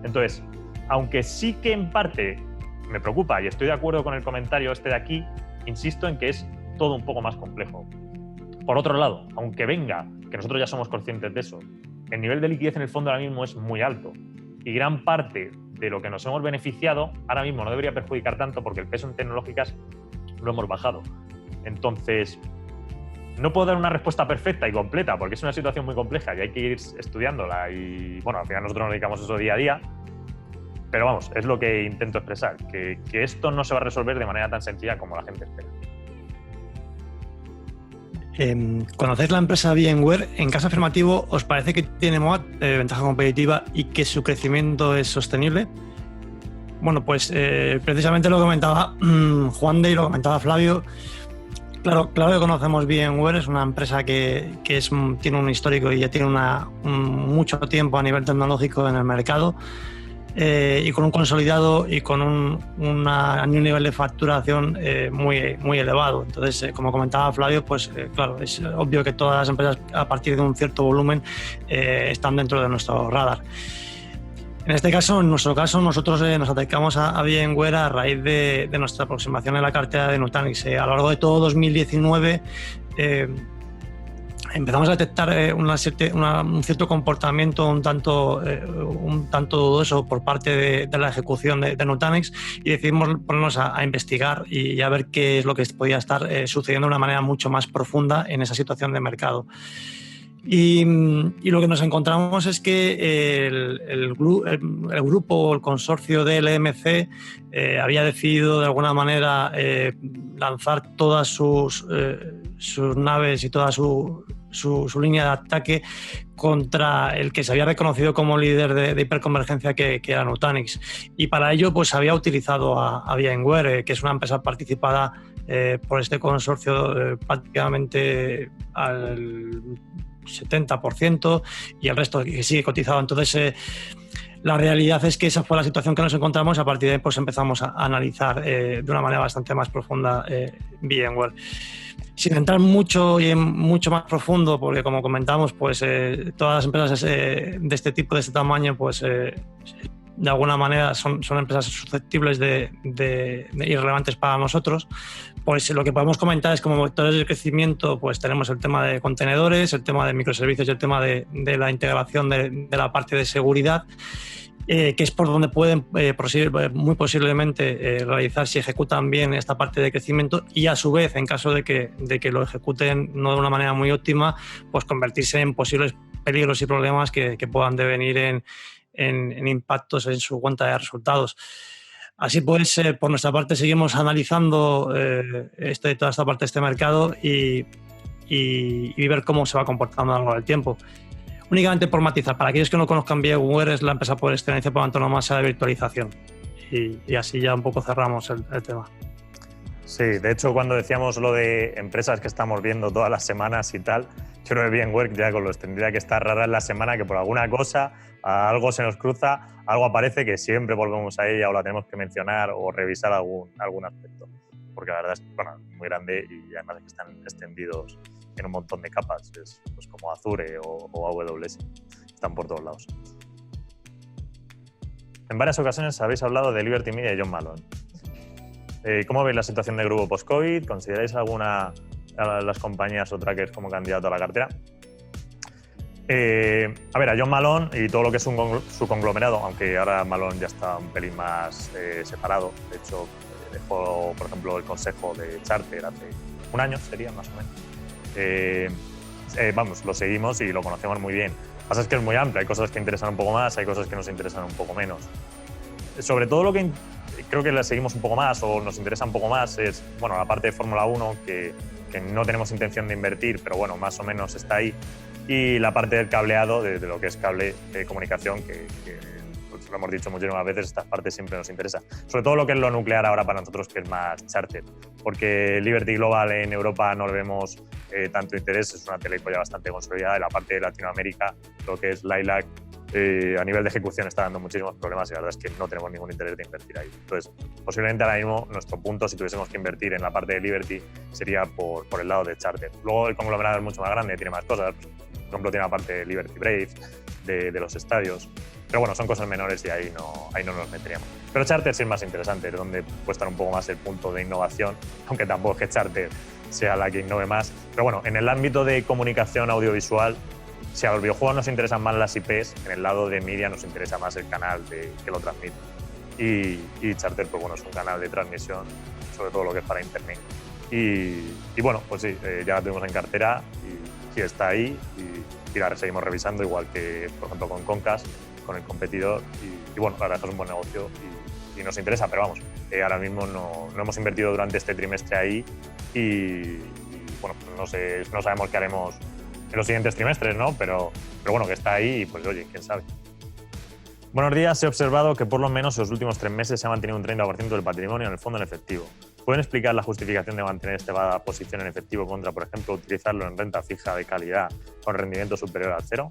Entonces, aunque sí que en parte me preocupa y estoy de acuerdo con el comentario este de aquí, insisto en que es todo un poco más complejo. Por otro lado, aunque venga, que nosotros ya somos conscientes de eso, el nivel de liquidez en el fondo ahora mismo es muy alto y gran parte de lo que nos hemos beneficiado ahora mismo no debería perjudicar tanto porque el peso en tecnológicas lo hemos bajado. Entonces, no puedo dar una respuesta perfecta y completa porque es una situación muy compleja y hay que ir estudiándola y, bueno, al final nosotros nos dedicamos a eso día a día, pero vamos, es lo que intento expresar, que esto no se va a resolver de manera tan sencilla como la gente espera. ¿Conocéis la empresa VMware? En caso afirmativo, ¿os parece que tiene ventaja competitiva y que su crecimiento es sostenible? Bueno, pues precisamente lo comentaba Juan de y lo comentaba Flavio. Claro que conocemos VMware, es una empresa que tiene un histórico y ya tiene mucho tiempo a nivel tecnológico en el mercado. Y con un consolidado y con un nivel de facturación muy elevado. Entonces, como comentaba Flavio, pues claro, es obvio que todas las empresas a partir de un cierto volumen están dentro de nuestro radar. En este caso, en nuestro caso, nosotros nos acercamos a VMware a raíz de nuestra aproximación en la cartera de Nutanix. A lo largo de todo 2019 empezamos a detectar un cierto comportamiento un tanto dudoso por parte de la ejecución de Nutanix y decidimos ponernos a investigar y a ver qué es lo que podía estar sucediendo de una manera mucho más profunda en esa situación de mercado. Y lo que nos encontramos es que el grupo, el consorcio de LMC había decidido de alguna manera lanzar todas sus naves y toda su línea de ataque contra el que se había reconocido como líder de hiperconvergencia que era Nutanix. Y para ello pues había utilizado a VMware, que es una empresa participada por este consorcio prácticamente al 70% y el resto que sigue cotizado. Entonces, la realidad es que esa fue la situación que nos encontramos. A partir de ahí pues empezamos a analizar de una manera bastante más profunda VMware. Sin entrar mucho más profundo, porque como comentamos, pues todas las empresas de este tipo, de este tamaño, pues de alguna manera son empresas susceptibles de irrelevantes para nosotros. Pues lo que podemos comentar es como vectores de crecimiento, pues tenemos el tema de contenedores, el tema de microservicios y el tema de la integración de la parte de seguridad, que es por donde pueden muy posiblemente realizar, si ejecutan bien, esta parte de crecimiento y a su vez, en caso de que lo ejecuten no de una manera muy óptima, pues convertirse en posibles peligros y problemas que puedan devenir en impactos en su cuenta de resultados. Así pues, por nuestra parte seguimos analizando toda esta parte de este mercado y ver cómo se va comportando a lo largo del tiempo. Únicamente por matizar, para aquellos que no conozcan, VMware es la empresa por excelencia por antonomasia de virtualización. Y así ya un poco cerramos el tema. Sí, de hecho, cuando decíamos lo de empresas que estamos viendo todas las semanas y tal, yo creo que VMware ya con los tendría que estar rara en la semana, que por alguna cosa algo se nos cruza, algo aparece que siempre volvemos a ella o la tenemos que mencionar o revisar algún aspecto. Porque la verdad es muy grande y además es que están extendidos en un montón de capas, es pues como Azure o AWS, están por todos lados. En varias ocasiones habéis hablado de Liberty Media y John Malone. ¿Cómo veis la situación de grupo post-COVID? ¿Consideráis alguna de las compañías o trackers como candidato a la cartera? A ver, a John Malone y todo lo que es su conglomerado, aunque ahora Malone ya está un pelín más separado. De hecho, dejó, por ejemplo, el consejo de Charter hace un año, sería más o menos. Lo seguimos y lo conocemos muy bien. Lo que pasa es que es muy amplio, hay cosas que interesan un poco más, hay cosas que nos interesan un poco menos. Sobre todo lo que creo que le seguimos un poco más o nos interesa un poco más es la parte de Fórmula 1, que no tenemos intención de invertir, pero más o menos está ahí. Y la parte del cableado, de lo que es cable de comunicación, que pues, lo hemos dicho muchísimas veces, estas partes siempre nos interesa. Sobre todo lo que es lo nuclear ahora para nosotros, que es más charter, porque Liberty Global en Europa no le vemos tanto interés, es una teleco ya bastante consolidada. En la parte de Latinoamérica, lo que es Lilac, a nivel de ejecución está dando muchísimos problemas y la verdad es que no tenemos ningún interés de invertir ahí. Entonces, posiblemente ahora mismo nuestro punto, si tuviésemos que invertir en la parte de Liberty, sería por el lado de charter. Luego el conglomerado es mucho más grande, tiene más cosas. Por ejemplo, tiene la parte de Liberty Brave, de los estadios. Pero bueno, son cosas menores y ahí no nos meteríamos. Pero charter sí es más interesante, donde puede estar un poco más el punto de innovación, aunque tampoco es que charter sea la que innove más. Pero bueno, en el ámbito de comunicación audiovisual, si a los videojuegos nos interesan más las IPs, en el lado de media nos interesa más el canal que lo transmite. Y charter, pues bueno, es un canal de transmisión, sobre todo lo que es para internet. Y bueno, pues sí, ya la tuvimos en cartera y está ahí y la seguimos revisando, igual que, por ejemplo, con Concast, con el competidor. Y bueno, la verdad es que es un buen negocio y nos interesa, pero vamos, ahora mismo no hemos invertido durante este trimestre ahí y bueno, pues no sabemos qué haremos en los siguientes trimestres, ¿no? Pero bueno, que está ahí y pues oye, quién sabe. Buenos días, he observado que por lo menos en los últimos 3 meses se ha mantenido un 30% del patrimonio en el fondo en efectivo. ¿Pueden explicar la justificación de mantener esta posición en efectivo contra, por ejemplo, utilizarlo en renta fija de calidad con rendimiento superior al 0?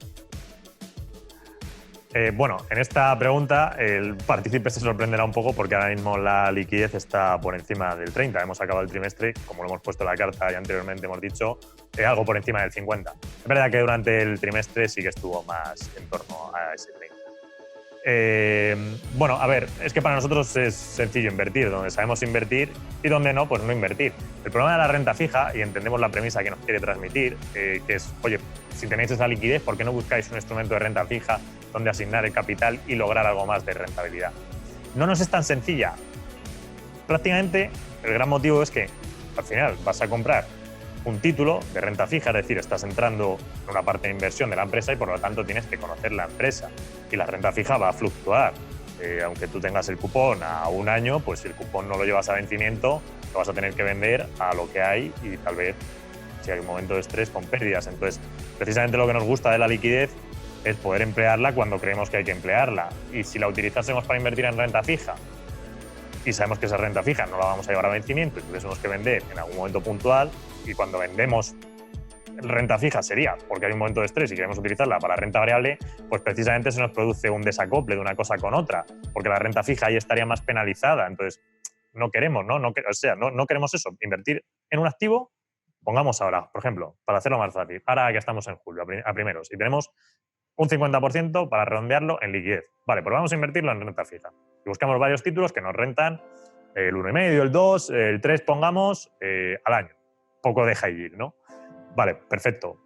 Bueno, en esta pregunta el partícipe se sorprenderá un poco porque ahora mismo la liquidez está por encima del 30. Hemos acabado el trimestre, como lo hemos puesto en la carta y anteriormente hemos dicho, algo por encima del 50. Es verdad que durante el trimestre sí que estuvo más en torno a ese 30. Bueno, a ver, es que para nosotros es sencillo invertir, donde sabemos invertir y donde no, pues no invertir. El problema de la renta fija, y entendemos la premisa que nos quiere transmitir, que es, oye, si tenéis esa liquidez, ¿por qué no buscáis un instrumento de renta fija donde asignar el capital y lograr algo más de rentabilidad? No nos es tan sencilla. Prácticamente el gran motivo es que al final vas a comprar un título de renta fija, es decir, estás entrando en una parte de inversión de la empresa y por lo tanto tienes que conocer la empresa. Y la renta fija va a fluctuar. Aunque tú tengas el cupón a un año, pues si el cupón no lo llevas a vencimiento, lo vas a tener que vender a lo que hay y tal vez, si hay un momento de estrés, con pérdidas. Entonces, precisamente lo que nos gusta de la liquidez es poder emplearla cuando creemos que hay que emplearla. Y si la utilizásemos para invertir en renta fija y sabemos que esa renta fija no la vamos a llevar a vencimiento y tuviésemos que vender en algún momento puntual, y cuando vendemos renta fija sería porque hay un momento de estrés y queremos utilizarla para renta variable, pues precisamente se nos produce un desacople de una cosa con otra, porque la renta fija ahí estaría más penalizada. Entonces, no queremos, ¿no? No queremos eso, invertir en un activo. Pongamos ahora, por ejemplo, para hacerlo más fácil, ahora que estamos en julio, a primeros, y tenemos un 50% para redondearlo en liquidez. Vale, pues vamos a invertirlo en renta fija. Y buscamos varios títulos que nos rentan el 1,5, el 2, el 3, pongamos, al año. Poco de high yield, ¿no? Vale, perfecto.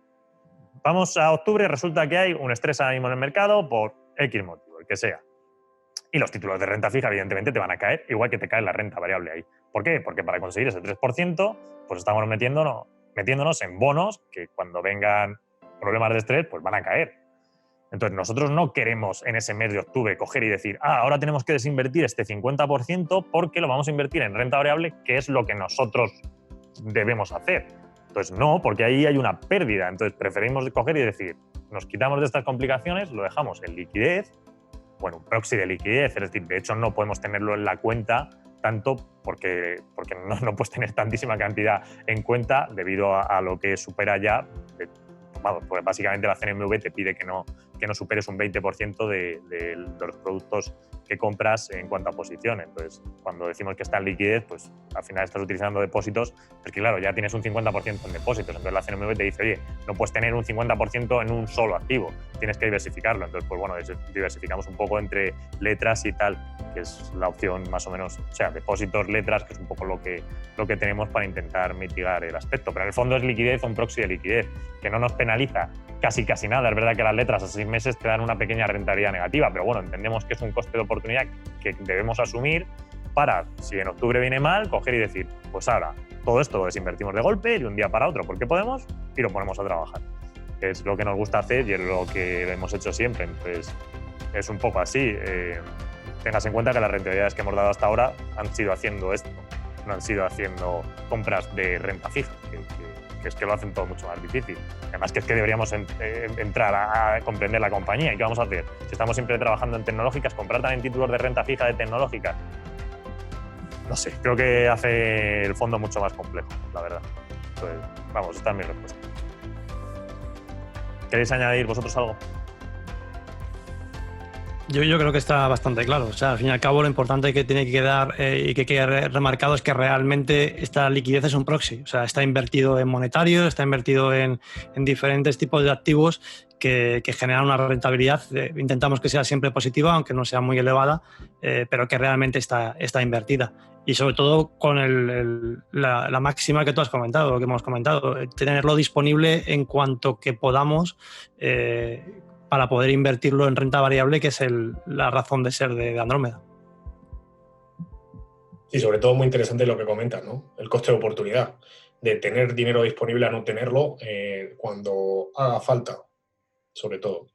Vamos a octubre, resulta que hay un estrés ahora mismo en el mercado por X motivo, el que sea. Y los títulos de renta fija, evidentemente, te van a caer, igual que te cae la renta variable ahí. ¿Por qué? Porque para conseguir ese 3%, pues estamos metiéndonos en bonos que cuando vengan problemas de estrés, pues van a caer. Entonces, nosotros no queremos en ese mes de octubre coger y decir, ahora tenemos que desinvertir este 50% porque lo vamos a invertir en renta variable, que es lo que nosotros debemos hacer. Entonces, no, porque ahí hay una pérdida. Entonces, preferimos coger y decir, nos quitamos de estas complicaciones, lo dejamos en liquidez, bueno, un proxy de liquidez, es decir, de hecho no podemos tenerlo en la cuenta tanto porque no puedes tener tantísima cantidad en cuenta debido a lo que supera ya, vamos, pues básicamente la CNMV te pide que no superes un 20% de los productos que compras en cuanto a posición. Entonces, cuando decimos que está en liquidez, pues al final estás utilizando depósitos, porque claro, ya tienes un 50% en depósitos. Entonces la CNMV te dice, oye, no puedes tener un 50% en un solo activo, tienes que diversificarlo. Entonces, pues bueno, diversificamos un poco entre letras y tal, que es la opción más o menos, o sea, depósitos, letras, que es un poco lo que tenemos para intentar mitigar el aspecto. Pero en el fondo es liquidez o un proxy de liquidez, que no nos penaliza casi nada. Es verdad que las letras a 6 meses te dan una pequeña rentabilidad negativa, pero bueno, entendemos que es un coste de oportunidad que debemos asumir para, si en octubre viene mal, coger y decir, pues ahora, todo esto lo desinvertimos de golpe de un día para otro porque podemos y lo ponemos a trabajar. Es lo que nos gusta hacer y es lo que hemos hecho siempre. Entonces, es un poco así. Tengas en cuenta que las rentabilidades que hemos dado hasta ahora han sido haciendo esto, no han sido haciendo compras de renta fija, que es que lo hacen todo mucho más difícil. Además que es que deberíamos entrar a comprender la compañía. ¿Y qué vamos a hacer? Si estamos siempre trabajando en tecnológicas, comprar también títulos de renta fija de tecnológicas. No sé, creo que hace el fondo mucho más complejo, la verdad. Entonces, vamos, esta es mi respuesta. ¿Queréis añadir vosotros algo? Yo creo que está bastante claro. O sea, al fin y al cabo, lo importante que tiene que quedar y que quede remarcado es que realmente esta liquidez es un proxy. O sea, está invertido en monetario, está invertido en diferentes tipos de activos que generan una rentabilidad. Intentamos que sea siempre positiva, aunque no sea muy elevada, pero que realmente está invertida. Y sobre todo con la máxima que tú has comentado, que hemos comentado, tenerlo disponible en cuanto que podamos, para poder invertirlo en renta variable, que es la razón de ser de Andrómeda. Sí, sobre todo muy interesante lo que comentas, ¿no? El coste de oportunidad, de tener dinero disponible a no tenerlo cuando haga falta, sobre todo.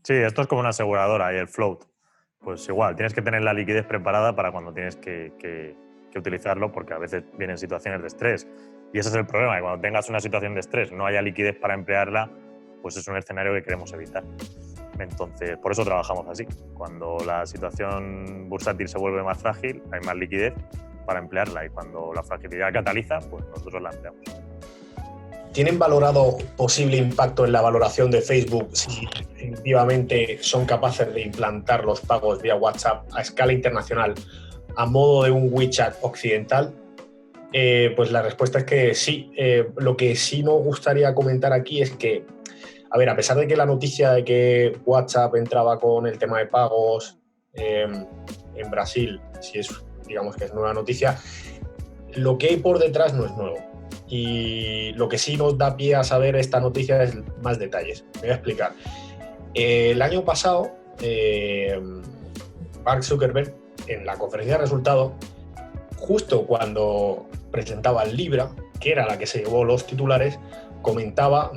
Sí, esto es como una aseguradora y el float. Pues igual, tienes que tener la liquidez preparada para cuando tienes que utilizarlo, porque a veces vienen situaciones de estrés. Y ese es el problema, que cuando tengas una situación de estrés, no haya liquidez para emplearla, pues es un escenario que queremos evitar. Entonces, por eso trabajamos así. Cuando la situación bursátil se vuelve más frágil, hay más liquidez para emplearla, y cuando la fragilidad cataliza, pues nosotros la empleamos. ¿Tienen valorado posible impacto en la valoración de Facebook si definitivamente son capaces de implantar los pagos vía WhatsApp a escala internacional a modo de un WeChat occidental? Pues la respuesta es que sí. Lo que sí nos gustaría comentar aquí es que, a ver, a pesar de que la noticia de que WhatsApp entraba con el tema de pagos en Brasil, si es, digamos que es nueva noticia, lo que hay por detrás no es nuevo. Y lo que sí nos da pie a saber esta noticia es más detalles. Me voy a explicar. El año pasado, Mark Zuckerberg, en la conferencia de resultados, justo cuando presentaba el Libra, que era la que se llevó los titulares, comentaba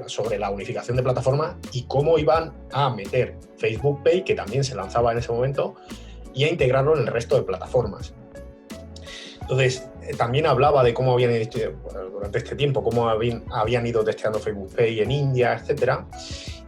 sobre la unificación de plataformas y cómo iban a meter Facebook Pay, que también se lanzaba en ese momento, y a integrarlo en el resto de plataformas. Entonces, también hablaba de cómo habían durante este tiempo, cómo habían ido testeando Facebook Pay en India, etc.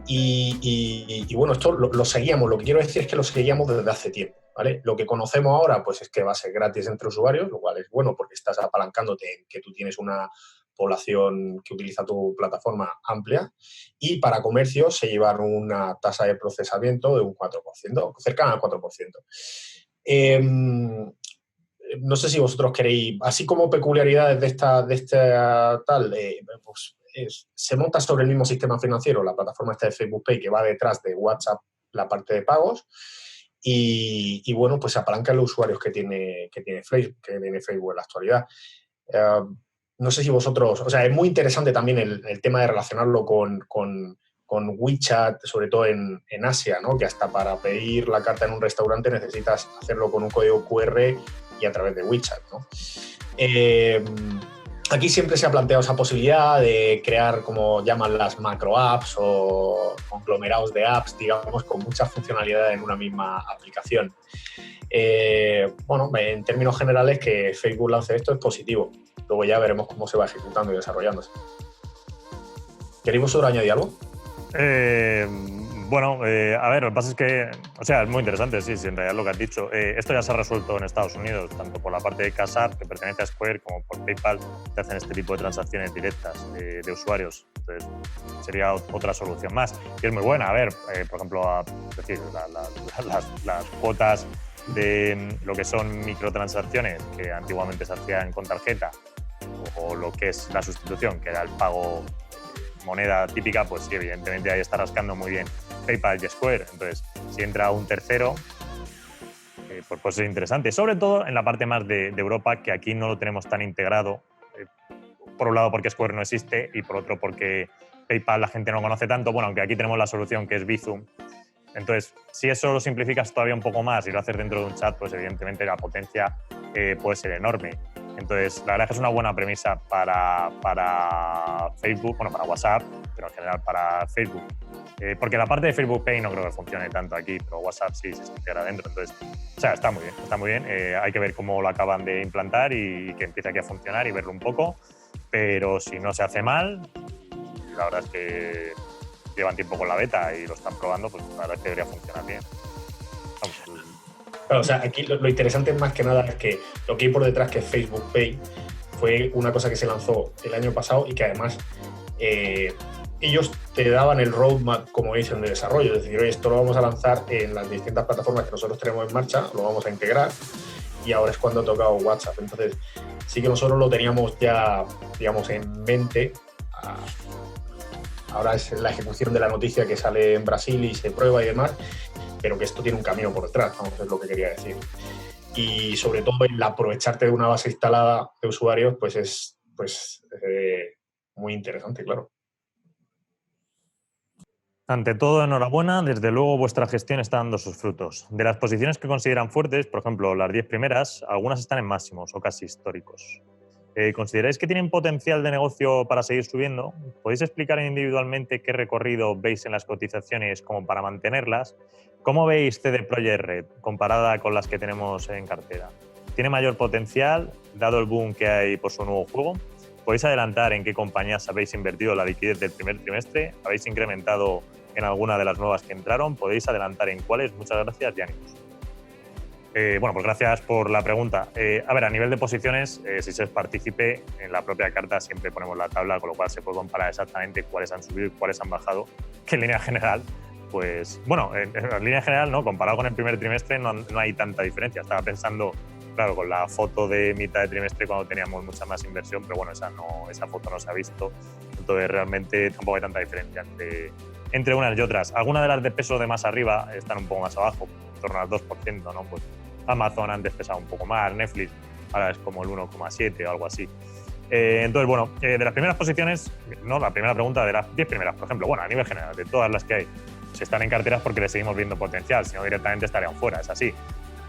Y bueno, esto lo seguíamos. Lo que quiero decir es que lo seguíamos desde hace tiempo, ¿vale? Lo que conocemos ahora, pues es que va a ser gratis entre usuarios, lo cual es bueno porque estás apalancándote en que tú tienes una población que utiliza tu plataforma amplia, y para comercios se llevan una tasa de procesamiento de un 4%, cercana al 4%. No sé si vosotros queréis, así como peculiaridades de esta tal, pues se monta sobre el mismo sistema financiero, la plataforma esta de Facebook Pay, que va detrás de WhatsApp, la parte de pagos, y bueno, pues se apalanca los usuarios que tiene Facebook en la actualidad. No sé si vosotros, o sea, es muy interesante también el tema de relacionarlo con WeChat, sobre todo en Asia, ¿no? Que hasta para pedir la carta en un restaurante necesitas hacerlo con un código QR y a través de WeChat, ¿no? Aquí siempre se ha planteado esa posibilidad de crear, como llaman las macro apps o conglomerados de apps, digamos, con muchas funcionalidades en una misma aplicación. Bueno, en términos generales, que Facebook lance esto es positivo. Luego ya veremos cómo se va ejecutando y desarrollándose. ¿Queréis vosotros añadir algo? Bueno, a ver, lo que pasa es que, o sea, es muy interesante, sí, en realidad lo que has dicho. Esto ya se ha resuelto en Estados Unidos, tanto por la parte de Cash App, que pertenece a Square, como por PayPal, que hacen este tipo de transacciones directas de usuarios. Entonces, sería otra solución más. Y es muy buena. A ver, por ejemplo, es decir, las cuotas de lo que son microtransacciones, que antiguamente se hacían con tarjeta, o lo que es la sustitución, que era el pago moneda típica, pues sí, evidentemente ahí está rascando muy bien PayPal y Square. Entonces, si entra un tercero, pues puede ser interesante. Sobre todo en la parte más de Europa, que aquí no lo tenemos tan integrado. Por un lado porque Square no existe y por otro porque PayPal la gente no conoce tanto. Bueno, aunque aquí tenemos la solución que es Bizum. Entonces, si eso lo simplificas todavía un poco más y lo haces dentro de un chat, pues evidentemente la potencia puede ser enorme. Entonces, la verdad es que es una buena premisa para Facebook, bueno, para WhatsApp, pero en general para Facebook. Porque la parte de Facebook Pay no creo que funcione tanto aquí, pero WhatsApp sí se integra dentro. Entonces, o sea, está muy bien, está muy bien. Hay que ver cómo lo acaban de implantar y que empiece aquí a funcionar y verlo un poco. Pero si no se hace mal, la verdad es que llevan tiempo con la beta y lo están probando, pues la verdad es que debería funcionar bien. Vamos. Claro, o sea, aquí lo interesante más que nada es que lo que hay por detrás, que es Facebook Pay, fue una cosa que se lanzó el año pasado y que además ellos te daban el roadmap, como dicen, de desarrollo. Es decir, oye, esto lo vamos a lanzar en las distintas plataformas que nosotros tenemos en marcha, lo vamos a integrar y ahora es cuando ha tocado WhatsApp. Entonces, sí que nosotros lo teníamos ya, digamos, en mente. Ahora es la ejecución de la noticia que sale en Brasil y se prueba y demás, pero que esto tiene un camino por detrás, vamos, es lo que quería decir. Y sobre todo el aprovecharte de una base instalada de usuarios, pues es muy interesante, claro. Ante todo, enhorabuena. Desde luego, vuestra gestión está dando sus frutos. De las posiciones que consideran fuertes, por ejemplo, las 10 primeras, algunas están en máximos o casi históricos. ¿Consideráis que tienen potencial de negocio para seguir subiendo? ¿Podéis explicar individualmente qué recorrido veis en las cotizaciones como para mantenerlas? ¿Cómo veis CD Projekt Red comparada con las que tenemos en cartera? ¿Tiene mayor potencial, dado el boom que hay por su nuevo juego? ¿Podéis adelantar en qué compañías habéis invertido la liquidez del primer trimestre? ¿Habéis incrementado en alguna de las nuevas que entraron? ¿Podéis adelantar en cuáles? Muchas gracias, Yanis. Bueno, pues gracias por la pregunta. A ver, a nivel de posiciones, si se es partícipe, en la propia carta siempre ponemos la tabla, con lo cual se puede comparar exactamente cuáles han subido y cuáles han bajado, que en línea general, pues, bueno, en línea general, ¿no? Comparado con el primer trimestre no hay tanta diferencia. Estaba pensando, claro, con la foto de mitad de trimestre cuando teníamos mucha más inversión, pero bueno, esa foto no se ha visto, entonces realmente tampoco hay tanta diferencia entre unas y otras. Algunas de las de peso de más arriba están un poco más abajo, en torno al 2%, ¿no? Pues Amazon antes pesaba un poco más, Netflix ahora es como el 1,7 o algo así. Entonces, bueno, de las primeras posiciones, no, la primera pregunta de las 10 primeras, por ejemplo, bueno, a nivel general, de todas las que hay, si están en carteras porque le seguimos viendo potencial, si no directamente estarían fuera, es así.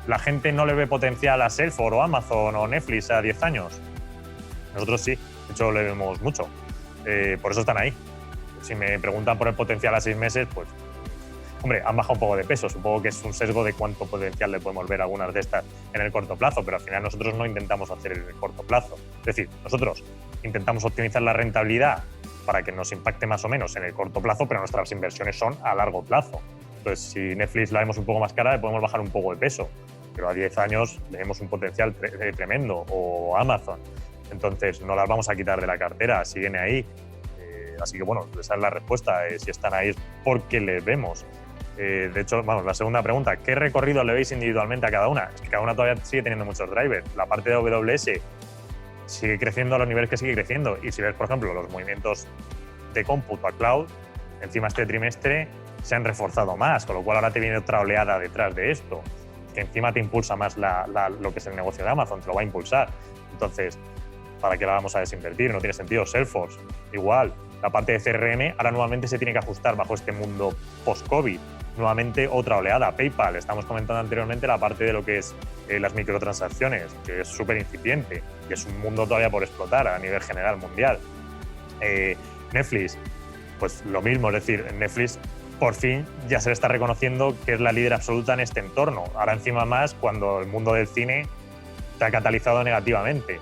¿La gente no le ve potencial a Salesforce o Amazon o Netflix a 10 años? Nosotros sí, de hecho le vemos mucho, por eso están ahí. Si me preguntan por el potencial a 6 meses, pues hombre, han bajado un poco de peso. Supongo que es un sesgo de cuánto potencial le podemos ver a algunas de estas en el corto plazo, pero al final nosotros no intentamos hacer en el corto plazo. Es decir, nosotros intentamos optimizar la rentabilidad para que nos impacte más o menos en el corto plazo, pero nuestras inversiones son a largo plazo. Entonces, si Netflix la vemos un poco más cara, le podemos bajar un poco de peso, pero a 10 años le vemos un potencial tremendo, o Amazon. Entonces, no las vamos a quitar de la cartera, siguen ahí. Así que, bueno, esa es la respuesta. Si están ahí es porque les vemos. De hecho, vamos, la segunda pregunta, ¿qué recorrido le veis individualmente a cada una? Es que cada una todavía sigue teniendo muchos drivers. La parte de AWS sigue creciendo a los niveles que sigue creciendo. Y si ves, por ejemplo, los movimientos de cómputo a cloud, encima este trimestre se han reforzado más, con lo cual ahora te viene otra oleada detrás de esto, que encima te impulsa más lo que es el negocio de Amazon, te lo va a impulsar. Entonces, ¿para qué la vamos a desinvertir? No tiene sentido. Salesforce, igual. La parte de CRM ahora nuevamente se tiene que ajustar bajo este mundo post-COVID. Nuevamente otra oleada. PayPal, estamos comentando anteriormente la parte de lo que es las microtransacciones, que es súper incipiente y es un mundo todavía por explotar a nivel general mundial. Netflix, pues lo mismo, es decir, Netflix por fin ya se le está reconociendo que es la líder absoluta en este entorno. Ahora encima más cuando el mundo del cine se ha catalizado negativamente.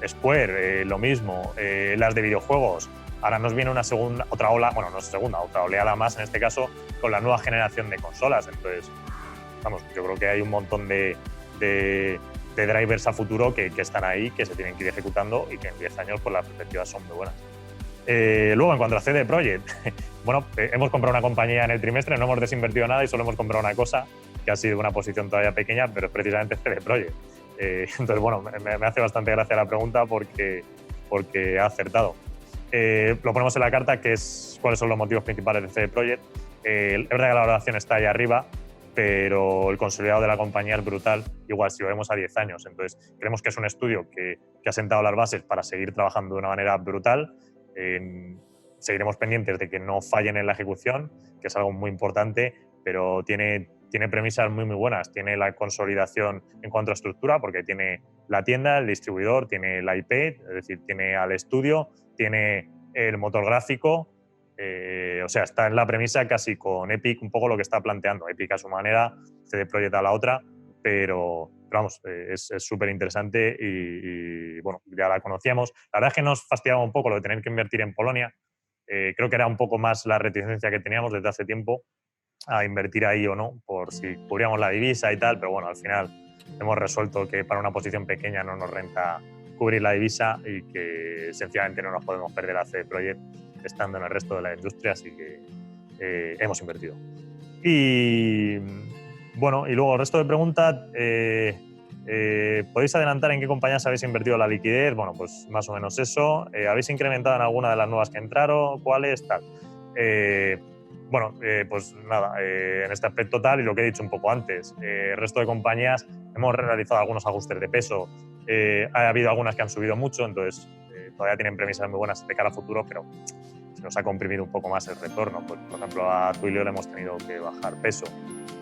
Square, lo mismo, las de videojuegos. Ahora nos viene otra oleada más en este caso con la nueva generación de consolas. Entonces, vamos, yo creo que hay un montón de drivers a futuro que están ahí, que se tienen que ir ejecutando y que en 10 años pues, las perspectivas son muy buenas. Luego, en cuanto a CD Projekt, bueno, hemos comprado una compañía en el trimestre, no hemos desinvertido nada y solo hemos comprado una cosa, que ha sido una posición todavía pequeña, pero es precisamente CD Projekt. Entonces, bueno, me hace bastante gracia la pregunta porque ha acertado. Lo ponemos en la carta, que es cuáles son los motivos principales de CD Projekt. Es verdad que la valoración está ahí arriba, pero el consolidado de la compañía es brutal, igual si lo vemos a 10 años. Entonces, creemos que es un estudio que ha sentado las bases para seguir trabajando de una manera brutal. Seguiremos pendientes de que no fallen en la ejecución, que es algo muy importante, pero tiene tiene premisas muy, muy buenas. Tiene la consolidación en cuanto a estructura, porque tiene la tienda, el distribuidor, tiene la IP, es decir, tiene al estudio, tiene el motor gráfico. O sea, está en la premisa casi con Epic un poco lo que está planteando. Epic a su manera, CD Projekt a la otra, pero vamos, es súper interesante y, bueno, ya la conocíamos. La verdad es que nos fastidiaba un poco lo de tener que invertir en Polonia. Creo que era un poco más la reticencia que teníamos desde hace tiempo a invertir ahí o no, por si cubríamos la divisa y tal, pero bueno, al final hemos resuelto que para una posición pequeña no nos renta cubrir la divisa y que sencillamente no nos podemos perder a CD Projekt estando en el resto de la industria, así que hemos invertido. Y bueno, y luego el resto de preguntas, ¿podéis adelantar en qué compañías habéis invertido la liquidez? Bueno, pues más o menos eso. ¿Habéis incrementado en alguna de las nuevas que entraron? ¿Cuáles? Tal. Bueno, pues nada, en este aspecto tal y lo que he dicho un poco antes. El resto de compañías hemos realizado algunos ajustes de peso. Ha habido algunas que han subido mucho, entonces todavía tienen premisas muy buenas de cara a futuro, pero se nos ha comprimido un poco más el retorno. Pues, por ejemplo, a Twilio le hemos tenido que bajar peso.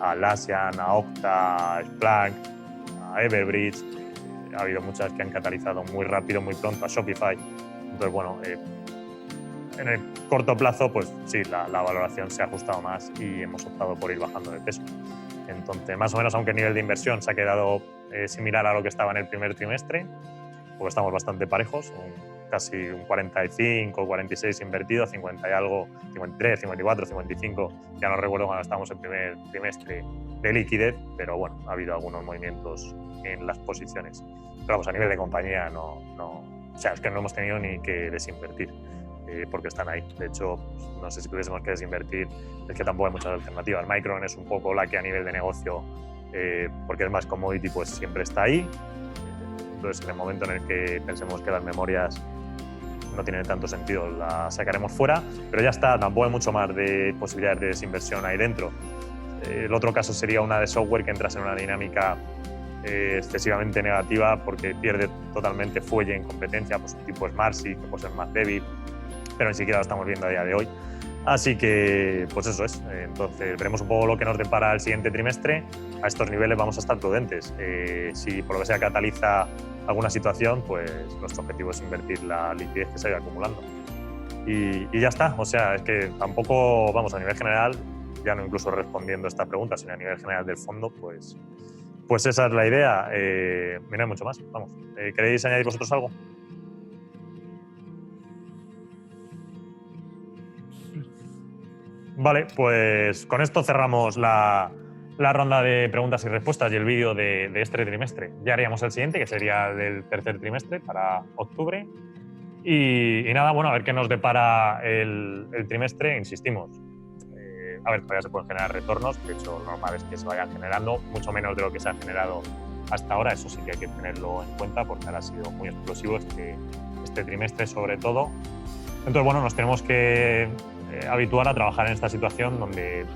A Atlassian, a Okta, a Splunk, a Everbridge. Ha habido muchas que han catalizado muy rápido, muy pronto, a Shopify. Entonces, bueno, en el corto plazo, pues sí, la valoración se ha ajustado más y hemos optado por ir bajando de peso. Entonces, más o menos, aunque el nivel de inversión se ha quedado similar a lo que estaba en el primer trimestre, porque estamos bastante parejos, casi un 45, 46 invertido, 50 y algo, 53, 54, 55, ya no recuerdo cuando estábamos en primer trimestre de liquidez, pero bueno, ha habido algunos movimientos en las posiciones. Pero vamos, a nivel de compañía o sea, es que no hemos tenido ni que desinvertir. Porque están ahí. De hecho, pues, no sé si tuviésemos que desinvertir, es que tampoco hay muchas alternativas. Micron es un poco la que a nivel de negocio, porque es más commodity, pues siempre está ahí. Entonces, en el momento en el que pensemos que las memorias no tienen tanto sentido, las sacaremos fuera, pero ya está, tampoco hay mucho más de posibilidades de desinversión ahí dentro. El otro caso sería una de software que entras en una dinámica excesivamente negativa porque pierde totalmente fuelle en competencia, pues un tipo Smartsheet, que puede ser más débil, pero ni siquiera lo estamos viendo a día de hoy. Así que, pues eso es. Entonces, veremos un poco lo que nos depara el siguiente trimestre. A estos niveles vamos a estar prudentes. Si por lo que sea cataliza alguna situación, pues nuestro objetivo es invertir la liquidez que se vaya acumulando. Y ya está. O sea, es que tampoco, vamos, a nivel general, ya no incluso respondiendo a esta pregunta, sino a nivel general del fondo, pues esa es la idea. No hay mucho más. Vamos. ¿Queréis añadir vosotros algo? Vale, pues con esto cerramos la ronda de preguntas y respuestas y el vídeo de este trimestre. Ya haríamos el siguiente, que sería del tercer trimestre, para octubre. Y nada, bueno, a ver qué nos depara el trimestre, insistimos. A ver, todavía se pueden generar retornos, de hecho, lo normal es que se vayan generando, mucho menos de lo que se ha generado hasta ahora, eso sí que hay que tenerlo en cuenta, porque ahora ha sido muy explosivo este trimestre sobre todo. Entonces, bueno, nos tenemos que habituar a trabajar en esta situación donde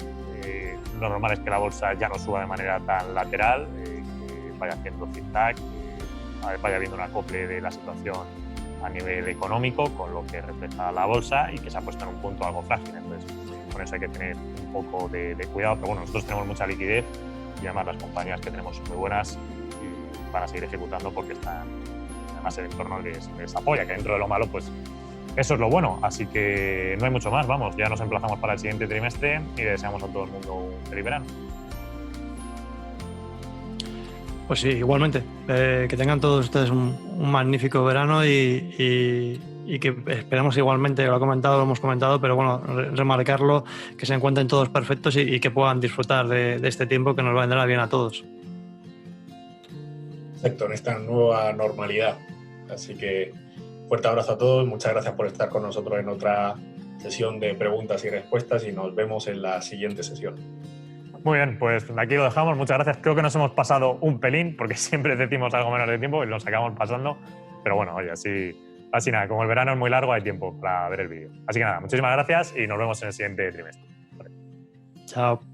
lo normal es que la bolsa ya no suba de manera tan lateral, que vaya haciendo zigzag, vaya habiendo un acople de la situación a nivel económico con lo que refleja la bolsa y que se ha puesto en un punto algo frágil. Entonces, con eso hay que tener un poco de cuidado, pero bueno, nosotros tenemos mucha liquidez y además las compañías que tenemos son muy buenas y van a seguir ejecutando porque están, además el entorno les apoya, que dentro de lo malo, pues eso es lo bueno, así que no hay mucho más, vamos, ya nos emplazamos para el siguiente trimestre y deseamos a todo el mundo un feliz verano. Pues sí, igualmente, que tengan todos ustedes un magnífico verano y que esperemos igualmente, lo hemos comentado, pero bueno, remarcarlo, que se encuentren todos perfectos y que puedan disfrutar de este tiempo que nos vendrá bien a todos. Exacto, en esta nueva normalidad, así que fuerte abrazo a todos, muchas gracias por estar con nosotros en otra sesión de preguntas y respuestas y nos vemos en la siguiente sesión. Muy bien, pues aquí lo dejamos, muchas gracias. Creo que nos hemos pasado un pelín porque siempre decimos algo menos de tiempo y nos acabamos pasando, pero bueno, oye, así nada, como el verano es muy largo hay tiempo para ver el vídeo. Así que nada, muchísimas gracias y nos vemos en el siguiente trimestre. Chao.